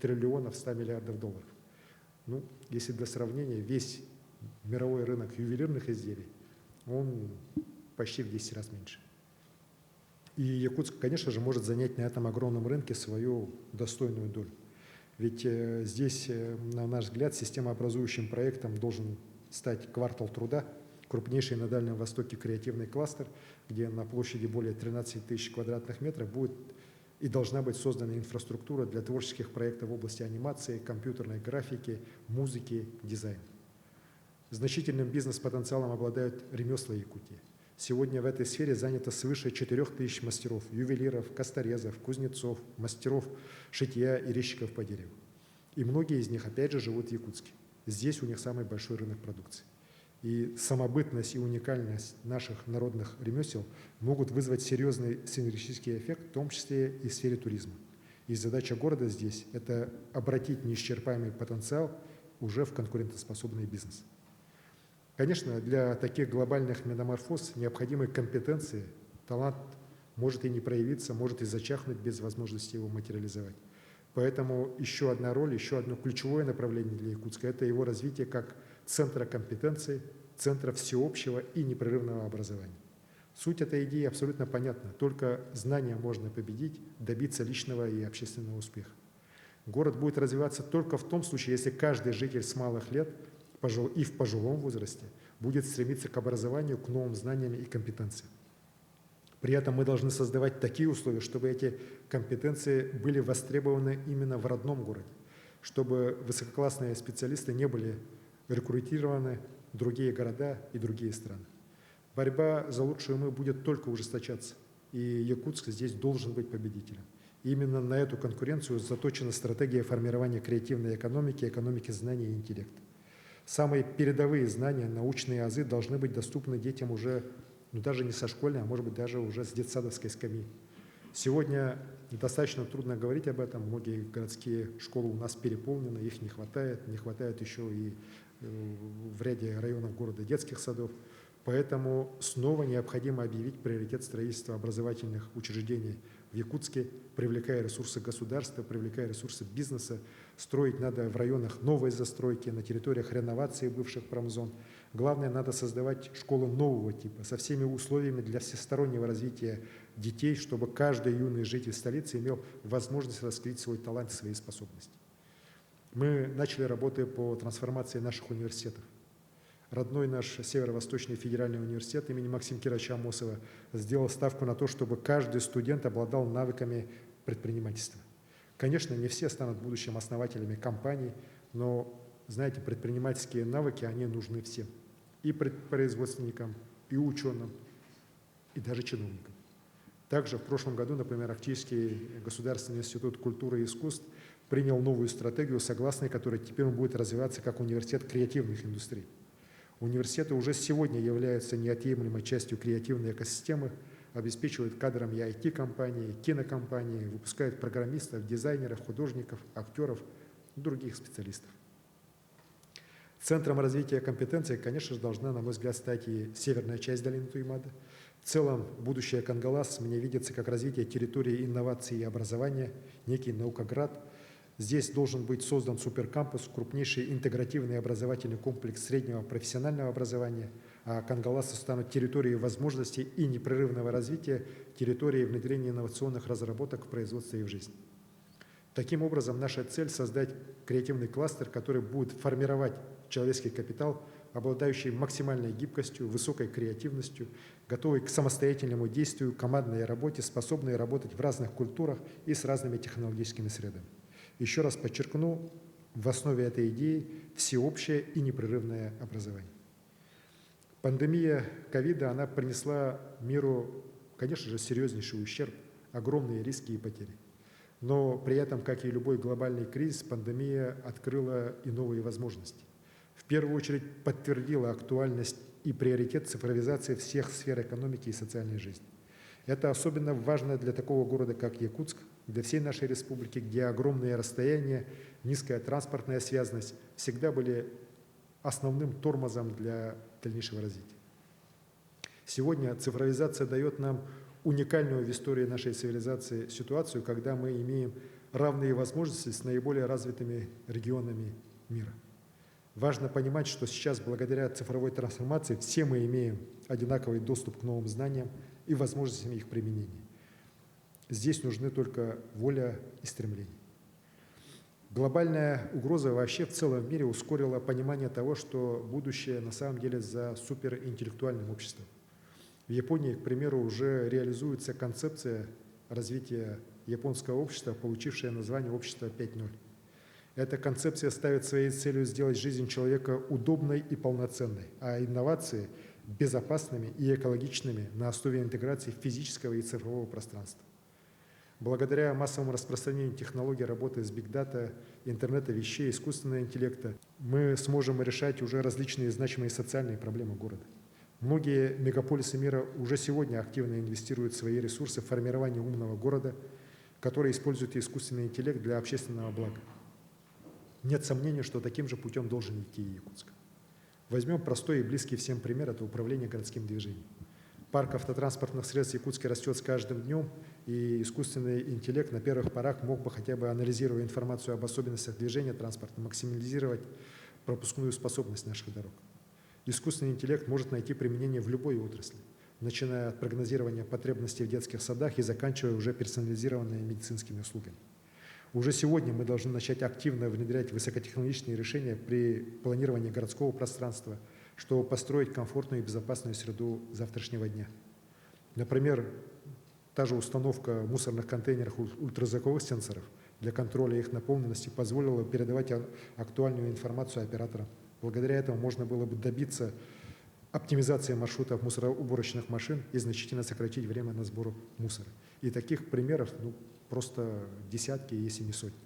триллионов 100 миллиардов долларов. Ну, если для сравнения, весь мировой рынок ювелирных изделий, он почти в 10 раз меньше. И Якутск, конечно же, может занять на этом огромном рынке свою достойную долю. Ведь здесь, на наш взгляд, системообразующим проектом должен стать «Квартал труда», крупнейший на Дальнем Востоке креативный кластер, где на площади более 13 тысяч квадратных метров будет и должна быть создана инфраструктура для творческих проектов в области анимации, компьютерной графики, музыки, дизайна. Значительным бизнес-потенциалом обладают ремесла Якутии. Сегодня в этой сфере занято свыше 4000 мастеров, ювелиров, косторезов, кузнецов, мастеров шитья и резчиков по дереву. И многие из них, опять же, живут в Якутске. Здесь у них самый большой рынок продукции. И самобытность и уникальность наших народных ремесел могут вызвать серьезный синергетический эффект, в том числе и в сфере туризма. И задача города здесь – это обратить неисчерпаемый потенциал уже в конкурентоспособный бизнес. Конечно, для таких глобальных метаморфоз необходимы компетенции, талант может и не проявиться, может и зачахнуть без возможности его материализовать. Поэтому еще одна роль, еще одно ключевое направление для Якутска – это его развитие как центра компетенций, центра всеобщего и непрерывного образования. Суть этой идеи абсолютно понятна. Только знания можно победить, добиться личного и общественного успеха. Город будет развиваться только в том случае, если каждый житель с малых лет и в пожилом возрасте будет стремиться к образованию, к новым знаниям и компетенциям. При этом мы должны создавать такие условия, чтобы эти компетенции были востребованы именно в родном городе, чтобы высококлассные специалисты не были рекрутированы в другие города и другие страны. Борьба за лучшие умы будет только ужесточаться, и Якутск здесь должен быть победителем. И именно на эту конкуренцию заточена стратегия формирования креативной экономики, экономики знаний и интеллекта. Самые передовые знания, научные азы должны быть доступны детям уже, даже не со школьной, а может быть даже уже с детсадовской скамьи. Сегодня достаточно трудно говорить об этом. Многие городские школы у нас переполнены, их не хватает еще и в ряде районов города детских садов. Поэтому снова необходимо объявить приоритет строительства образовательных учреждений в Якутске, привлекая ресурсы государства, привлекая ресурсы бизнеса. Строить надо в районах новой застройки, на территориях реновации бывших промзон. Главное, надо создавать школы нового типа, со всеми условиями для всестороннего развития детей, чтобы каждый юный житель столицы имел возможность раскрыть свой талант и свои способности. Мы начали работы по трансформации наших университетов. Родной наш Северо-Восточный федеральный университет имени Максима Кировича Амосова сделал ставку на то, чтобы каждый студент обладал навыками предпринимательства. Конечно, не все станут в будущем основателями компаний, но, знаете, предпринимательские навыки, они нужны всем. И производственникам, и ученым, и даже чиновникам. Также в прошлом году, например, Актийский государственный институт культуры и искусств принял новую стратегию, согласно которой теперь он будет развиваться как университет креативных индустрий. Университеты уже сегодня являются неотъемлемой частью креативной экосистемы, обеспечивают кадрами IT-компании, кинокомпании, выпускают программистов, дизайнеров, художников, актеров и других специалистов. Центром развития компетенций, конечно же, должна, на мой взгляд, стать и северная часть долины Туймада. В целом, будущее Кангалас мне видится как развитие территории инноваций и образования, некий наукоград. Здесь должен быть создан суперкампус, крупнейший интегративный образовательный комплекс среднего профессионального образования, а Кангаласы станут территорией возможностей и непрерывного развития, территорией внедрения инновационных разработок в производстве и в жизнь. Таким образом, наша цель – создать креативный кластер, который будет формировать человеческий капитал, обладающий максимальной гибкостью, высокой креативностью, готовый к самостоятельному действию, командной работе, способный работать в разных культурах и с разными технологическими средами. Еще раз подчеркну, в основе этой идеи всеобщее и непрерывное образование. Пандемия ковида, она принесла миру, конечно же, серьезнейший ущерб, огромные риски и потери. Но при этом, как и любой глобальный кризис, пандемия открыла и новые возможности. В первую очередь подтвердила актуальность и приоритет цифровизации всех сфер экономики и социальной жизни. Это особенно важно для такого города, как Якутск, для всей нашей республики, где огромные расстояния, низкая транспортная связность всегда были основным тормозом для дальнейшего развития. Сегодня цифровизация дает нам уникальную в истории нашей цивилизации ситуацию, когда мы имеем равные возможности с наиболее развитыми регионами мира. Важно понимать, что сейчас благодаря цифровой трансформации все мы имеем одинаковый доступ к новым знаниям и возможностям их применения. Здесь нужны только воля и стремление. Глобальная угроза вообще в целом мире ускорила понимание того, что будущее на самом деле за суперинтеллектуальным обществом. В Японии, к примеру, уже реализуется концепция развития японского общества, получившая название «Общество 5.0». Эта концепция ставит своей целью сделать жизнь человека удобной и полноценной, а инновации – безопасными и экологичными на основе интеграции физического и цифрового пространства. Благодаря массовому распространению технологий работы с бигдата, интернета вещей, искусственного интеллекта, мы сможем решать уже различные значимые социальные проблемы города. Многие мегаполисы мира уже сегодня активно инвестируют свои ресурсы в формирование умного города, который использует искусственный интеллект для общественного блага. Нет сомнения, что таким же путем должен идти и Якутск. Возьмем простой и близкий всем пример – это управление городским движением. Парк автотранспортных средств в Якутске растет с каждым днем, и искусственный интеллект на первых порах мог бы, хотя бы анализируя информацию об особенностях движения транспорта, максимализировать пропускную способность наших дорог. Искусственный интеллект может найти применение в любой отрасли, начиная от прогнозирования потребностей в детских садах и заканчивая уже персонализированными медицинскими услугами. Уже сегодня мы должны начать активно внедрять высокотехнологичные решения при планировании городского пространства, чтобы построить комфортную и безопасную среду завтрашнего дня. Например, та же установка мусорных контейнеров ультразвуковых сенсоров для контроля их наполненности позволила передавать актуальную информацию операторам. Благодаря этому можно было бы добиться оптимизации маршрутов мусороуборочных машин и значительно сократить время на сбор мусора. И таких примеров просто десятки, если не сотни.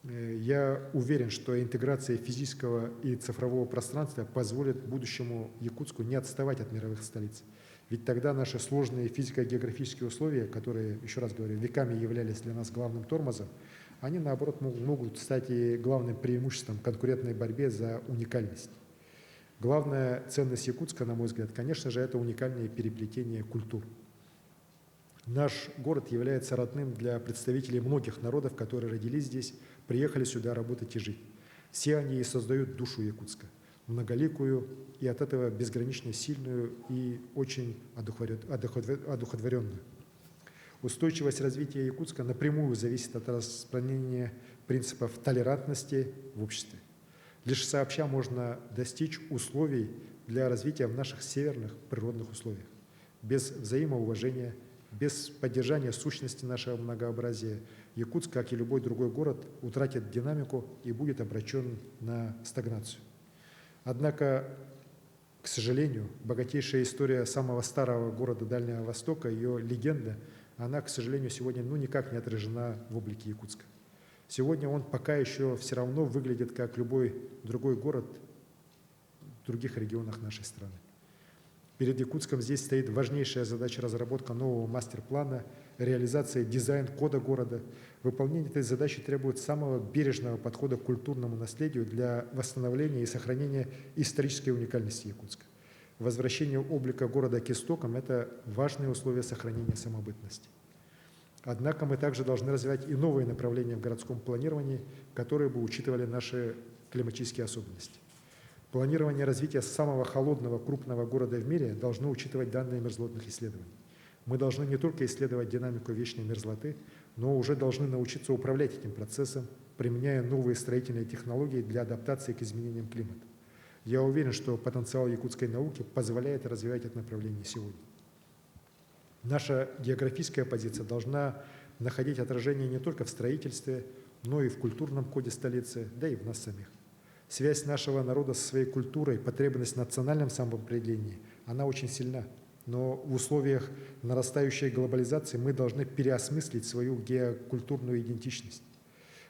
Я уверен, что интеграция физического и цифрового пространства позволит будущему Якутску не отставать от мировых столиц. Ведь тогда наши сложные физико-географические условия, которые, еще раз говорю, веками являлись для нас главным тормозом, они, наоборот, могут стать и главным преимуществом в конкурентной борьбе за уникальность. Главная ценность Якутска, на мой взгляд, конечно же, это уникальное переплетение культур. Наш город является родным для представителей многих народов, которые родились здесь, приехали сюда работать и жить. Все они и создают душу Якутска, многоликую и от этого безгранично сильную и очень одухотворенную. Устойчивость развития Якутска напрямую зависит от распространения принципов толерантности в обществе. Лишь сообща можно достичь условий для развития в наших северных природных условиях. Без взаимоуважения, без поддержания сущности нашего многообразия Якутск, как и любой другой город, утратит динамику и будет обречен на стагнацию. Однако, к сожалению, богатейшая история самого старого города Дальнего Востока, ее легенда, она, к сожалению, сегодня никак не отражена в облике Якутска. Сегодня он пока еще все равно выглядит как любой другой город в других регионах нашей страны. Перед Якутском здесь стоит важнейшая задача разработка нового мастер-плана, реализация дизайн-кода города. Выполнение этой задачи требует самого бережного подхода к культурному наследию для восстановления и сохранения исторической уникальности Якутска. Возвращение облика города к истокам – это важные условия сохранения самобытности. Однако мы также должны развивать и новые направления в городском планировании, которые бы учитывали наши климатические особенности. Планирование развития самого холодного крупного города в мире должно учитывать данные мерзлотных исследований. Мы должны не только исследовать динамику вечной мерзлоты, но уже должны научиться управлять этим процессом, применяя новые строительные технологии для адаптации к изменениям климата. Я уверен, что потенциал якутской науки позволяет развивать это направление сегодня. Наша географическая позиция должна находить отражение не только в строительстве, но и в культурном коде столицы, да и в нас самих. Связь нашего народа со своей культурой, потребность в национальном самоопределении, она очень сильна. Но в условиях нарастающей глобализации мы должны переосмыслить свою геокультурную идентичность.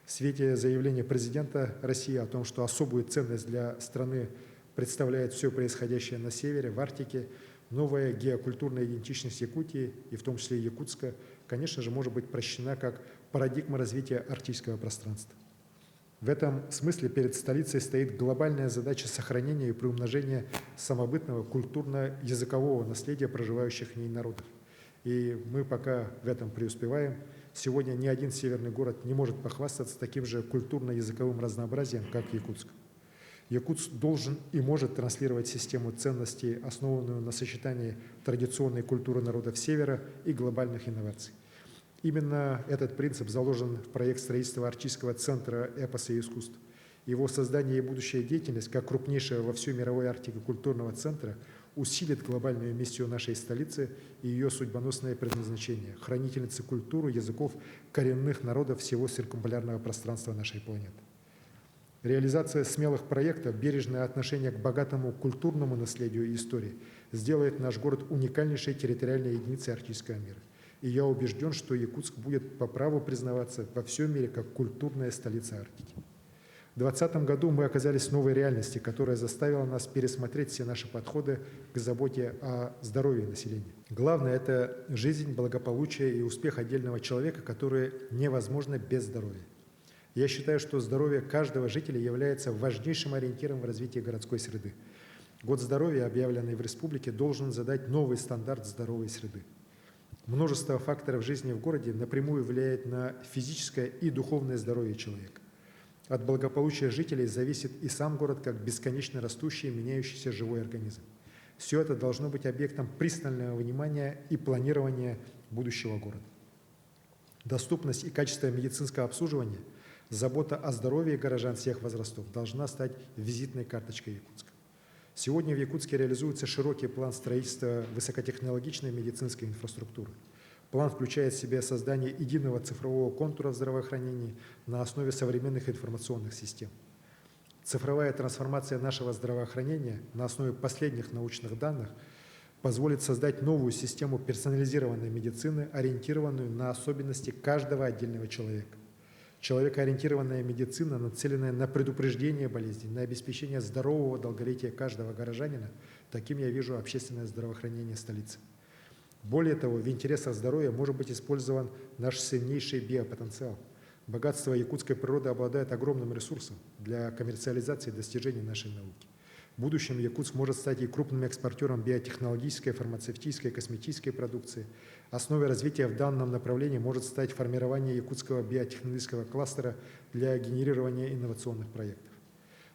В свете заявления президента России о том, что особую ценность для страны представляет все происходящее на севере, в Арктике, новая геокультурная идентичность Якутии, и в том числе Якутска, конечно же, может быть прощена как парадигма развития арктического пространства. В этом смысле перед столицей стоит глобальная задача сохранения и приумножения самобытного культурно-языкового наследия проживающих в ней народов. И мы пока в этом преуспеваем. Сегодня ни один северный город не может похвастаться таким же культурно-языковым разнообразием, как Якутск. Якутск должен и может транслировать систему ценностей, основанную на сочетании традиционной культуры народов Севера и глобальных инноваций. Именно этот принцип заложен в проект строительства Арктического центра эпоса и искусств. Его создание и будущая деятельность, как крупнейшего во всей мировой Арктике культурного центра, усилит глобальную миссию нашей столицы и ее судьбоносное предназначение – хранительницы культуры, языков коренных народов всего циркумполярного пространства нашей планеты. Реализация смелых проектов, бережное отношение к богатому культурному наследию и истории сделает наш город уникальнейшей территориальной единицей арктического мира. И я убежден, что Якутск будет по праву признаваться во всем мире как культурная столица Арктики. В 2020 году мы оказались в новой реальности, которая заставила нас пересмотреть все наши подходы к заботе о здоровье населения. Главное – это жизнь, благополучие и успех отдельного человека, которые невозможно без здоровья. Я считаю, что здоровье каждого жителя является важнейшим ориентиром в развитии городской среды. Год здоровья, объявленный в республике, должен задать новый стандарт здоровой среды. Множество факторов жизни в городе напрямую влияет на физическое и духовное здоровье человека. От благополучия жителей зависит и сам город как бесконечно растущий и меняющийся живой организм. Все это должно быть объектом пристального внимания и планирования будущего города. Доступность и качество медицинского обслуживания, забота о здоровье горожан всех возрастов должна стать визитной карточкой Якутска. Сегодня в Якутске реализуется широкий план строительства высокотехнологичной медицинской инфраструктуры. План включает в себя создание единого цифрового контура в здравоохранении на основе современных информационных систем. Цифровая трансформация нашего здравоохранения на основе последних научных данных позволит создать новую систему персонализированной медицины, ориентированную на особенности каждого отдельного человека. Человекоориентированная медицина, нацеленная на предупреждение болезней, на обеспечение здорового долголетия каждого горожанина, таким я вижу общественное здравоохранение столицы. Более того, в интересах здоровья может быть использован наш сильнейший биопотенциал. Богатство якутской природы обладает огромным ресурсом для коммерциализации достижений нашей науки. В будущем Якутск может стать и крупным экспортером биотехнологической, фармацевтической, косметической продукции. Основой развития в данном направлении может стать формирование якутского биотехнологического кластера для генерирования инновационных проектов.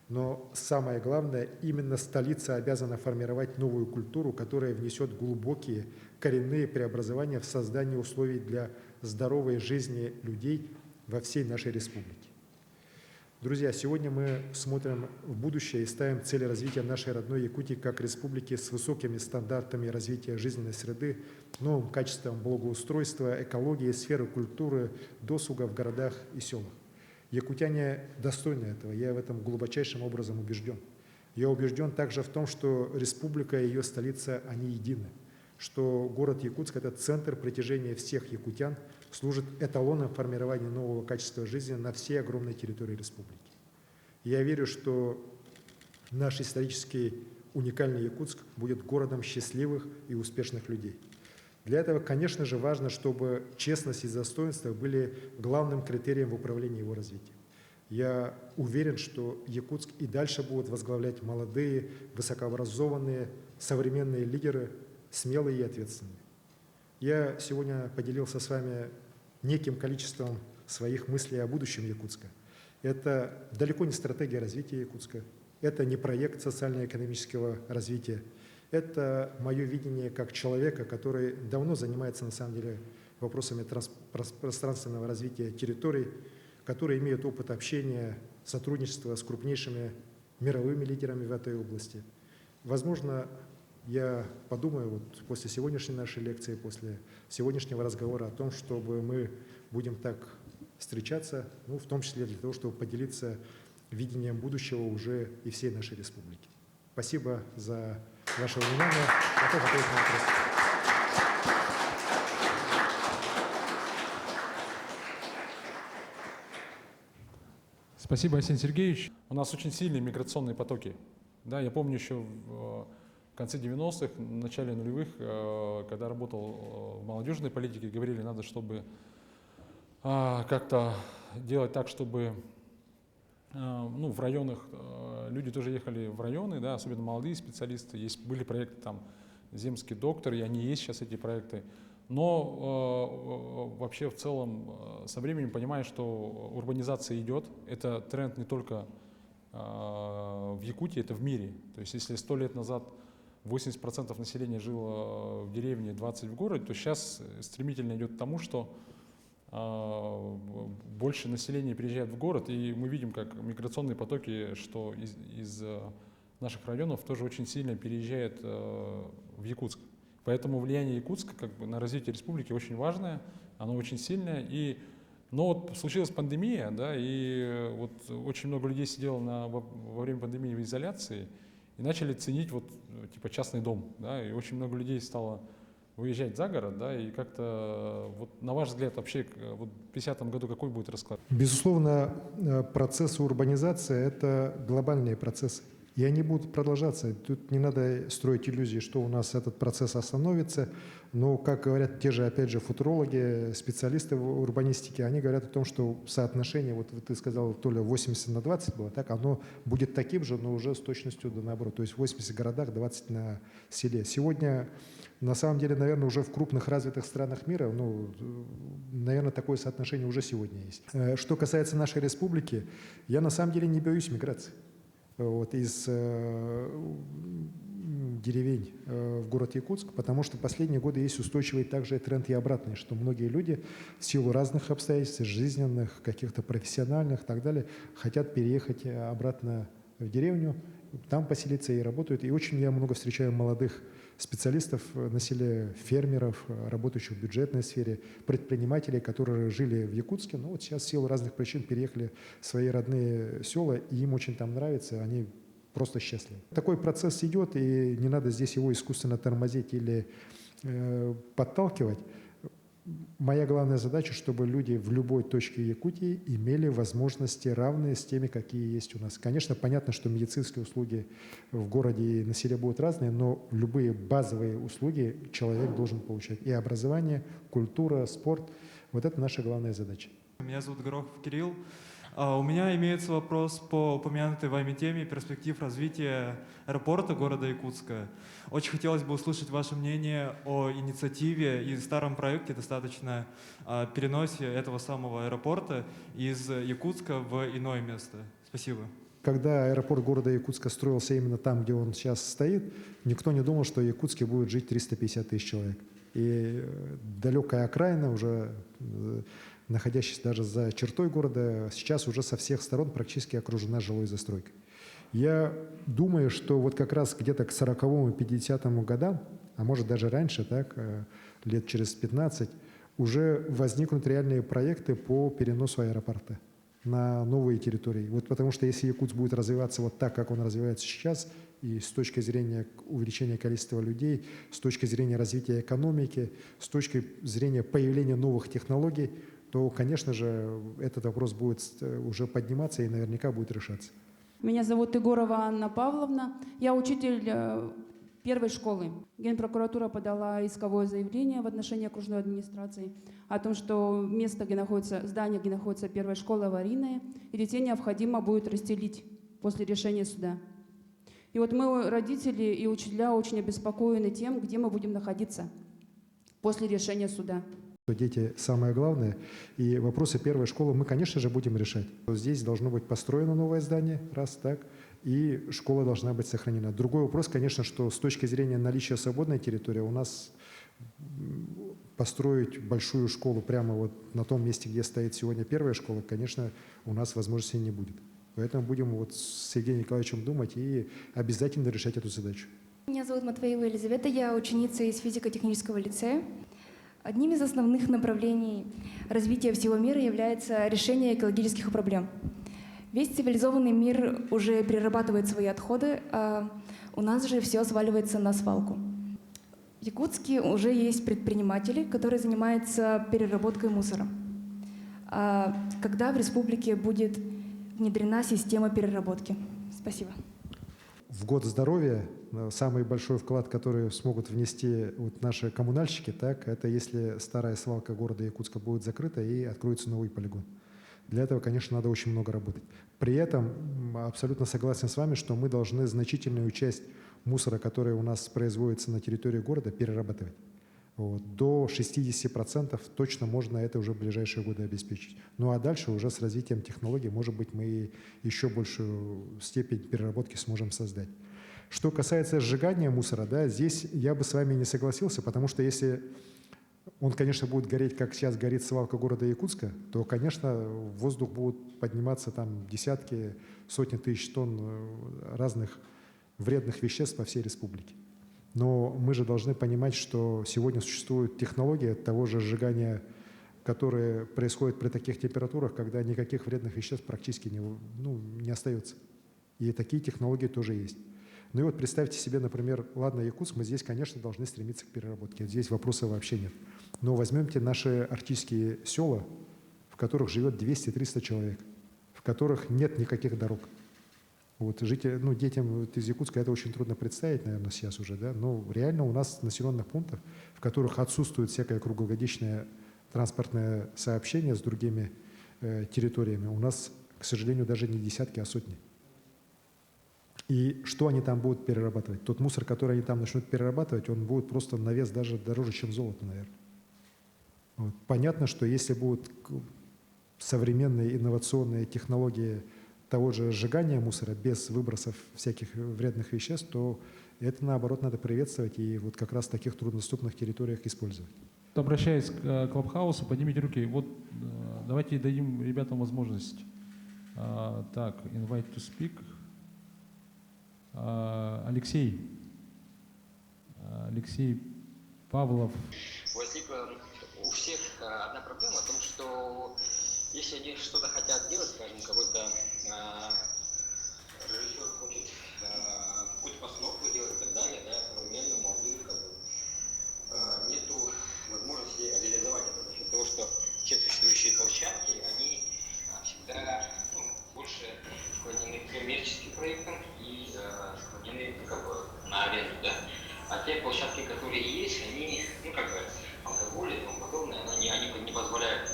Но самое главное, именно столица обязана формировать новую культуру, которая внесет глубокие коренные преобразования в создание условий для здоровой жизни людей во всей нашей республике. Друзья, сегодня мы смотрим в будущее и ставим цели развития нашей родной Якутии как республики с высокими стандартами развития жизненной среды, новым качеством благоустройства, экологии, сферы культуры, досуга в городах и селах. Якутяне достойны этого, я в этом глубочайшим образом убежден. Я убежден также в том, что республика и ее столица, они едины, что город Якутск – это центр притяжения всех якутян, служит эталоном формирования нового качества жизни на всей огромной территории республики. Я верю, что наш исторически уникальный Якутск будет городом счастливых и успешных людей. Для этого, конечно же, важно, чтобы честность и достоинство были главным критерием в управлении его развитием. Я уверен, что Якутск и дальше будут возглавлять молодые, высокообразованные, современные лидеры, смелые и ответственные. Я сегодня поделился с вами неким количеством своих мыслей о будущем Якутска. Это далеко не стратегия развития Якутска, Это не проект социально-экономического развития. Это мое видение как человека, который давно занимается, на самом деле, вопросами пространственного развития территорий, который имеет опыт общения, сотрудничества с крупнейшими мировыми лидерами в этой области. Возможно, я подумаю вот после сегодняшней нашей лекции, после сегодняшнего разговора о том, чтобы мы будем так встречаться, в том числе для того, чтобы поделиться видением будущего уже и всей нашей республики. Спасибо за ваше внимание. Готов ответить на вопросы. Спасибо, Арсений Сергеевич. У нас очень сильные миграционные потоки. Да, я помню еще в конце 90-х, в начале нулевых, когда работал в молодежной политике, говорили, надо, чтобы как-то делать так, чтобы в районах люди тоже ехали в районы, да, особенно молодые специалисты. Были проекты там «Земский доктор», и они есть сейчас, эти проекты. Но вообще в целом со временем понимаю, что урбанизация идет. Это тренд не только в Якутии, это в мире. То есть если 100 лет назад 80% населения жило в деревне, 20% в городе, то сейчас стремительно идет к тому, что больше населения переезжает в город, и мы видим, как миграционные потоки, что из наших районов тоже очень сильно переезжает в Якутск. Поэтому влияние Якутска на развитие республики очень важное, оно очень сильное. Но вот случилась пандемия, да, и вот очень много людей сидело во время пандемии в изоляции и начали ценить типа частный дом, да, и очень много людей стало выезжать за город, да, и как-то, на ваш взгляд, вообще в 50-м году какой будет расклад? Безусловно, процессы урбанизации – это глобальные процессы, и они будут продолжаться. Тут не надо строить иллюзии, что у нас этот процесс остановится, но, как говорят те же, опять же, футурологи, специалисты в урбанистике, они говорят о том, что соотношение, вот ты сказал, Толя, 80/20 было, так, оно будет таким же, но уже с точностью до наоборот, то есть в 80 городах, 20 на селе. Сегодня, на самом деле, наверное, уже в крупных развитых странах мира, наверное, такое соотношение уже сегодня есть. Что касается нашей республики, я на самом деле не боюсь миграции. Из деревень в город Якутск, потому что в последние годы есть устойчивый также тренд и обратный, что многие люди в силу разных обстоятельств, жизненных, каких-то профессиональных и так далее, хотят переехать обратно в деревню, там поселиться и работают. И очень я много встречаю молодых специалистов на селе, фермеров, работающих в бюджетной сфере, предпринимателей, которые жили в Якутске, но вот сейчас в силу разных причин переехали в свои родные села, и им очень там нравится, они просто счастливы. Такой процесс идет, и не надо здесь его искусственно тормозить или подталкивать. Моя главная задача, чтобы люди в любой точке Якутии имели возможности равные с теми, какие есть у нас. Конечно, понятно, что медицинские услуги в городе и на селе будут разные, но любые базовые услуги человек должен получать. И образование, культура, спорт – вот это наша главная задача. Меня зовут Горохов Кирилл. У меня имеется вопрос по упомянутой вами теме перспектив развития аэропорта города Якутска. Очень хотелось бы услышать ваше мнение о инициативе и старом проекте, достаточно переносе этого самого аэропорта из Якутска в иное место. Спасибо. Когда аэропорт города Якутска строился именно там, где он сейчас стоит, никто не думал, что в Якутске будет жить 350 тысяч человек. И далекая окраина, уже находящаяся даже за чертой города, сейчас уже со всех сторон практически окружена жилой застройкой. Я думаю, что вот как раз где-то к 40-му и 50-му годам, а может даже раньше, так, лет через 15, уже возникнут реальные проекты по переносу аэропорта на новые территории. Вот потому что если Якутск будет развиваться вот так, как он развивается сейчас, и с точки зрения увеличения количества людей, с точки зрения развития экономики, с точки зрения появления новых технологий, то, конечно же, этот вопрос будет уже подниматься и наверняка будет решаться. Меня зовут Егорова Анна Павловна. Я учитель первой школы. Генпрокуратура подала исковое заявление в отношении окружной администрации о том, что место, где находится здание, где находится первая школа, аварийное, и детей необходимо будет расселить после решения суда. И вот мы, родители и учителя, очень обеспокоены тем, где мы будем находиться после решения суда. Дети – самое главное, и вопросы первой школы мы, конечно же, будем решать. Здесь должно быть построено новое здание, раз так, и школа должна быть сохранена. Другой вопрос, конечно, что с точки зрения наличия свободной территории у нас построить большую школу прямо вот на том месте, где стоит сегодня первая школа, конечно, у нас возможности не будет. Поэтому будем вот с Евгением Николаевичем думать и обязательно решать эту задачу. Меня зовут Матвеева Елизавета, я ученица из физико-технического лицея. Одним из основных направлений развития всего мира является решение экологических проблем. Весь цивилизованный мир уже перерабатывает свои отходы, а у нас же все сваливается на свалку. В Якутске уже есть предприниматели, которые занимаются переработкой мусора. А когда в республике будет внедрена система переработки? Спасибо. В год здоровья самый большой вклад, который смогут внести вот наши коммунальщики, так, это если старая свалка города Якутска будет закрыта и откроется новый полигон. Для этого, конечно, надо очень много работать. При этом абсолютно согласен с вами, что мы должны значительную часть мусора, который у нас производится на территории города, перерабатывать. Вот. До 60% точно можно это уже в ближайшие годы обеспечить. Ну а дальше уже с развитием технологий, может быть, мы еще большую степень переработки сможем создать. Что касается сжигания мусора, да, здесь я бы с вами не согласился, потому что если он, конечно, будет гореть, как сейчас горит свалка города Якутска, то, конечно, в воздух будут подниматься там десятки, сотни тысяч тонн разных вредных веществ по всей республике. Но мы же должны понимать, что сегодня существуют технологии того же сжигания, которые происходят при таких температурах, когда никаких вредных веществ практически не остается. И такие технологии тоже есть. Ну и вот представьте себе, например, ладно, Якутск, мы здесь, конечно, должны стремиться к переработке. Здесь вопросов вообще нет. Но возьмемте наши арктические села, в которых живет 200-300 человек, в которых нет никаких дорог. Вот детям из Якутска это очень трудно представить, наверное, сейчас уже, да, но реально у нас населенных пунктов, в которых отсутствует всякое круглогодичное транспортное сообщение с другими территориями, у нас, к сожалению, даже не десятки, а сотни. И что они там будут перерабатывать? Тот мусор, который они там начнут перерабатывать, он будет просто на вес даже дороже, чем золото, наверное. Вот. Понятно, что если будут современные инновационные технологии того же сжигания мусора без выбросов всяких вредных веществ, то это, наоборот, надо приветствовать и вот как раз в таких труднодоступных территориях использовать. Обращаясь к Клабхаусу, поднимите руки. Вот давайте дадим ребятам возможность. Так, invite to speak. Алексей Павлов. Возникла у всех одна проблема о том, что если они что-то хотят делать, скажем, какой-то режиссер хочет какую-то постановку делать и так далее, да, современную, молодую, нету возможности реализовать это за счет того, что все существующие площадки, они всегда больше склонены к коммерческим проектам и склонены на аренду, да. А те площадки, которые есть, они, алкоголь и тому подобное, они не позволяют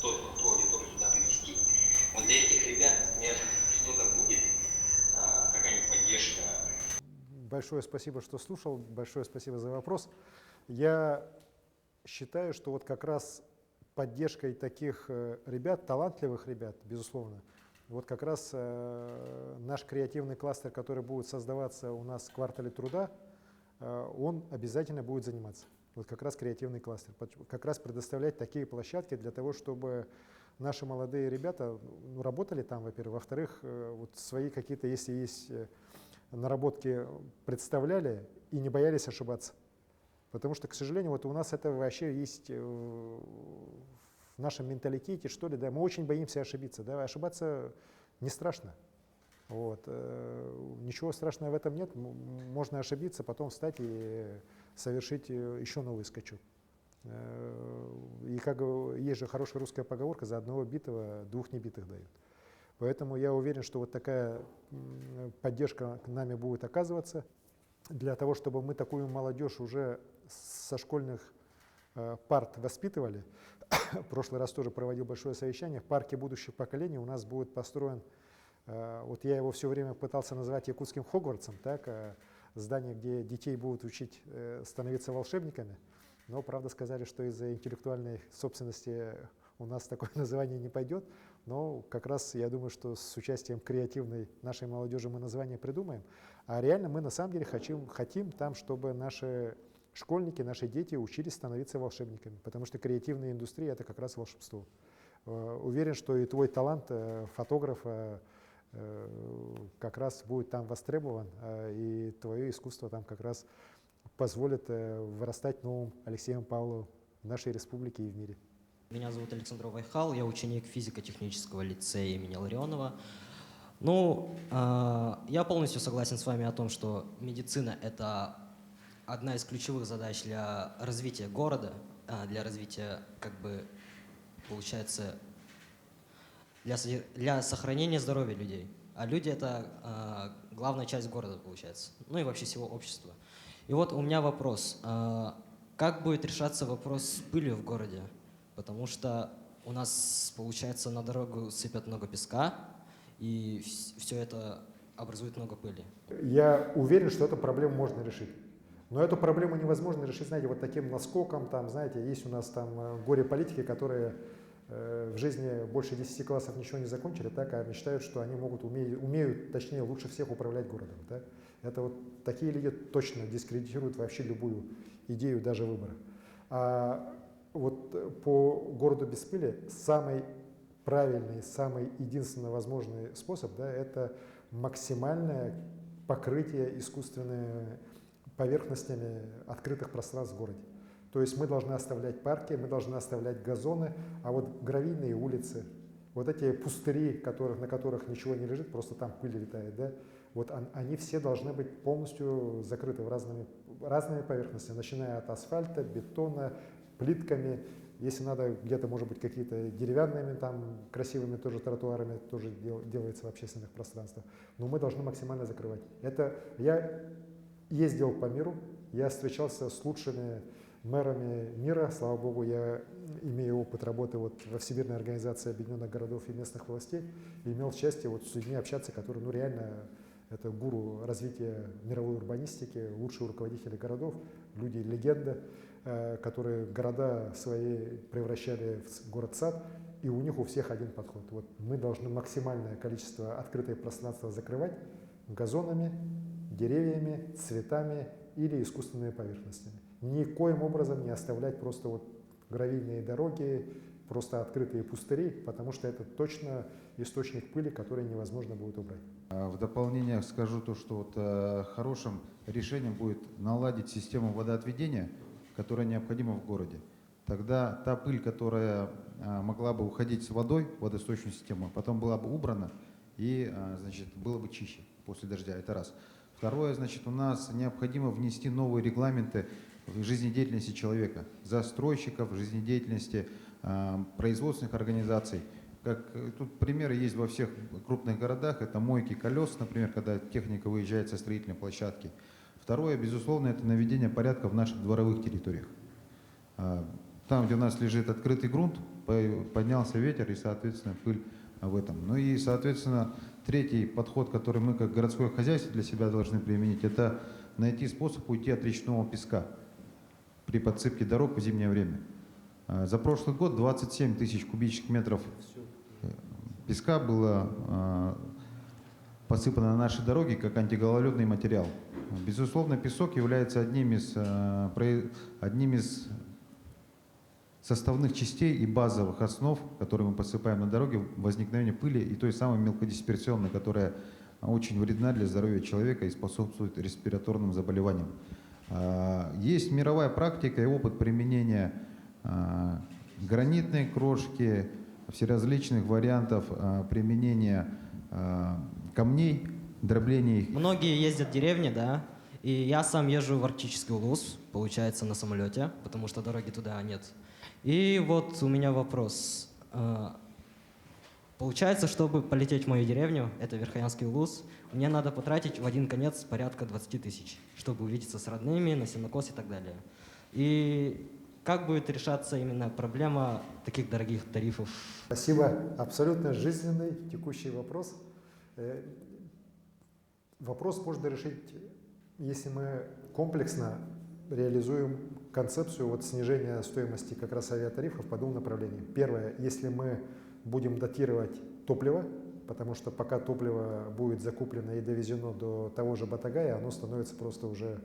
ту аудиторию сюда привести. Вот для этих ребят, например, что-то будет, какая-нибудь поддержка. Большое спасибо, что слушал, большое спасибо за вопрос. Я считаю, что вот как раз поддержкой таких ребят, талантливых ребят, безусловно, вот как раз наш креативный кластер, который будет создаваться у нас в квартале труда, он обязательно будет заниматься. Вот как раз креативный кластер, как раз предоставлять такие площадки для того, чтобы наши молодые ребята работали там, во-первых, во-вторых, вот свои какие-то, если есть наработки, представляли и не боялись ошибаться. Потому что, к сожалению, вот у нас это вообще есть в нашем менталитете, что ли, да, мы очень боимся ошибиться, да, ошибаться не страшно. Вот. Ничего страшного в этом нет, можно ошибиться, потом встать и совершить еще новый скачок. И как есть же хорошая русская поговорка: за одного битого двух небитых дают. Поэтому я уверен, что вот такая поддержка к нами будет оказываться для того, чтобы мы такую молодежь уже со школьных парт воспитывали. В прошлый раз тоже проводил большое совещание. В парке будущих поколений у нас будет построен, вот я его все время пытался называть якутским Хогвартсом, так, здание, где детей будут учить становиться волшебниками, но, правда, сказали, что из-за интеллектуальной собственности у нас такое название не пойдет, но как раз я думаю, что с участием креативной нашей молодежи мы название придумаем. А реально мы на самом деле хотим там, чтобы наши школьники, наши дети учились становиться волшебниками, потому что креативная индустрия — это как раз волшебство. Уверен, что и твой талант фотографа как раз будет там востребован, и твое искусство там как раз позволит вырастать новым Алексеем Павловым в нашей республике и в мире. Меня зовут Александр Вайхал, я ученик физико-технического лицея имени Ларионова. Ну, я полностью согласен с вами о том, что медицина — это одна из ключевых задач для развития города, для развития, как бы, получается, для сохранения здоровья людей. А люди — это главная часть города, получается, ну и вообще всего общества. И вот у меня вопрос. Как будет решаться вопрос с пылью в городе? Потому что у нас, получается, на дорогу сыпят много песка, и все это образует много пыли. Я уверен, что эту проблему можно решить. Но эту проблему невозможно решить, знаете, вот таким наскоком, там, знаете, есть у нас там горе-политики, которые в жизни больше 10 классов ничего не закончили, так, а мечтают, что они умеют, точнее, лучше всех управлять городом. Да? Это вот такие люди точно дискредитируют вообще любую идею, даже выбора. А вот по городу без пыли самый правильный, самый единственно возможный способ, да, это максимальное покрытие искусственными поверхностями открытых пространств в городе. То есть мы должны оставлять парки, мы должны оставлять газоны, а вот гравийные улицы, вот эти пустыри, на которых ничего не лежит, просто там пыль летает, да, вот они все должны быть полностью закрыты разными поверхностями, начиная от асфальта, бетона, плитками. Если надо, где-то, может быть, какие-то деревянными, там, красивыми тоже тротуарами, тоже делается в общественных пространствах. Но мы должны максимально закрывать. Я ездил по миру, я встречался с лучшими мэрами мира. Слава богу, я имею опыт работы вот во Всемирной организации объединенных городов и местных властей, и имел счастье вот с людьми общаться, которые, ну, реально, это гуру развития мировой урбанистики, лучшие руководители городов, люди-легенды, которые города свои превращали в город-сад, и у них у всех один подход. Вот мы должны максимальное количество открытого пространства закрывать газонами, деревьями, цветами или искусственными поверхностями. Никоим образом не оставлять просто вот гравийные дороги, просто открытые пустыри, потому что это точно источник пыли, который невозможно будет убрать. В дополнение скажу то, что вот хорошим решением будет наладить систему водоотведения, которая необходима в городе. Тогда та пыль, которая могла бы уходить с водой в водосточную систему, потом была бы убрана и, значит, было бы чище после дождя. Это раз. Второе, значит, у нас необходимо внести новые регламенты в жизнедеятельности человека, застройщиков, в жизнедеятельности производственных организаций. Тут примеры есть во всех крупных городах. Это мойки колес, например, когда техника выезжает со строительной площадки. Второе, безусловно, это наведение порядка в наших дворовых территориях. Там, где у нас лежит открытый грунт, поднялся ветер и, соответственно, пыль в этом. Ну и, соответственно, третий подход, который мы как городское хозяйство для себя должны применить, это найти способ уйти от речного песка при подсыпке дорог в зимнее время. За прошлый год 27 тысяч кубических метров песка было посыпано на наши дороги как антигололедный материал. Безусловно, песок является одним из составных частей и базовых основ, которые мы посыпаем на дороге, возникновения пыли и той самой мелкодисперсионной, которая очень вредна для здоровья человека и способствует респираторным заболеваниям. Есть мировая практика и опыт применения гранитной крошки, всеразличных вариантов применения камней, дробления их. Многие ездят в деревни, да, и я сам езжу в Арктический улус, получается, на самолете, потому что дороги туда нет. И вот у меня вопрос. Получается, чтобы полететь в мою деревню, это Верхоянский улус, мне надо потратить в один конец порядка 20 тысяч, чтобы увидеться с родными, на сенокос и так далее. И как будет решаться именно проблема таких дорогих тарифов? Спасибо. Абсолютно жизненный текущий вопрос. Вопрос можно решить, если мы комплексно реализуем концепцию вот снижения стоимости как раз авиатарифов по двум направлениям. Первое, если мы будем датировать топливо, потому что пока топливо будет закуплено и довезено до того же Батагая, оно становится просто уже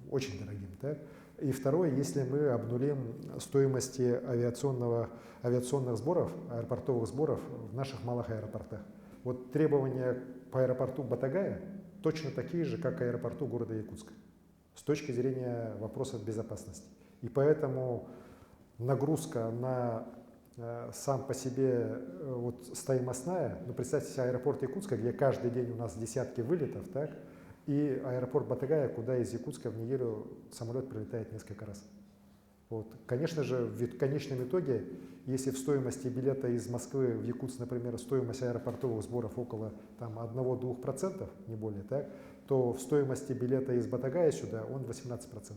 очень дорогим. Так? И второе, если мы обнулим стоимости авиационных сборов, аэропортовых сборов в наших малых аэропортах. Вот требования по аэропорту Батагая точно такие же, как и аэропорту города Якутска с точки зрения вопросов безопасности. И поэтому нагрузка на сам по себе стоимостная, представьте себе аэропорт Якутска, где каждый день у нас десятки вылетов, так, и аэропорт Батагая, куда из Якутска в неделю самолет прилетает несколько раз. Вот. Конечно же, в конечном итоге, если в стоимости билета из Москвы в Якутск, например, стоимость аэропортовых сборов около 1-2%, не более, так, то в стоимости билета из Батагая сюда он 18%,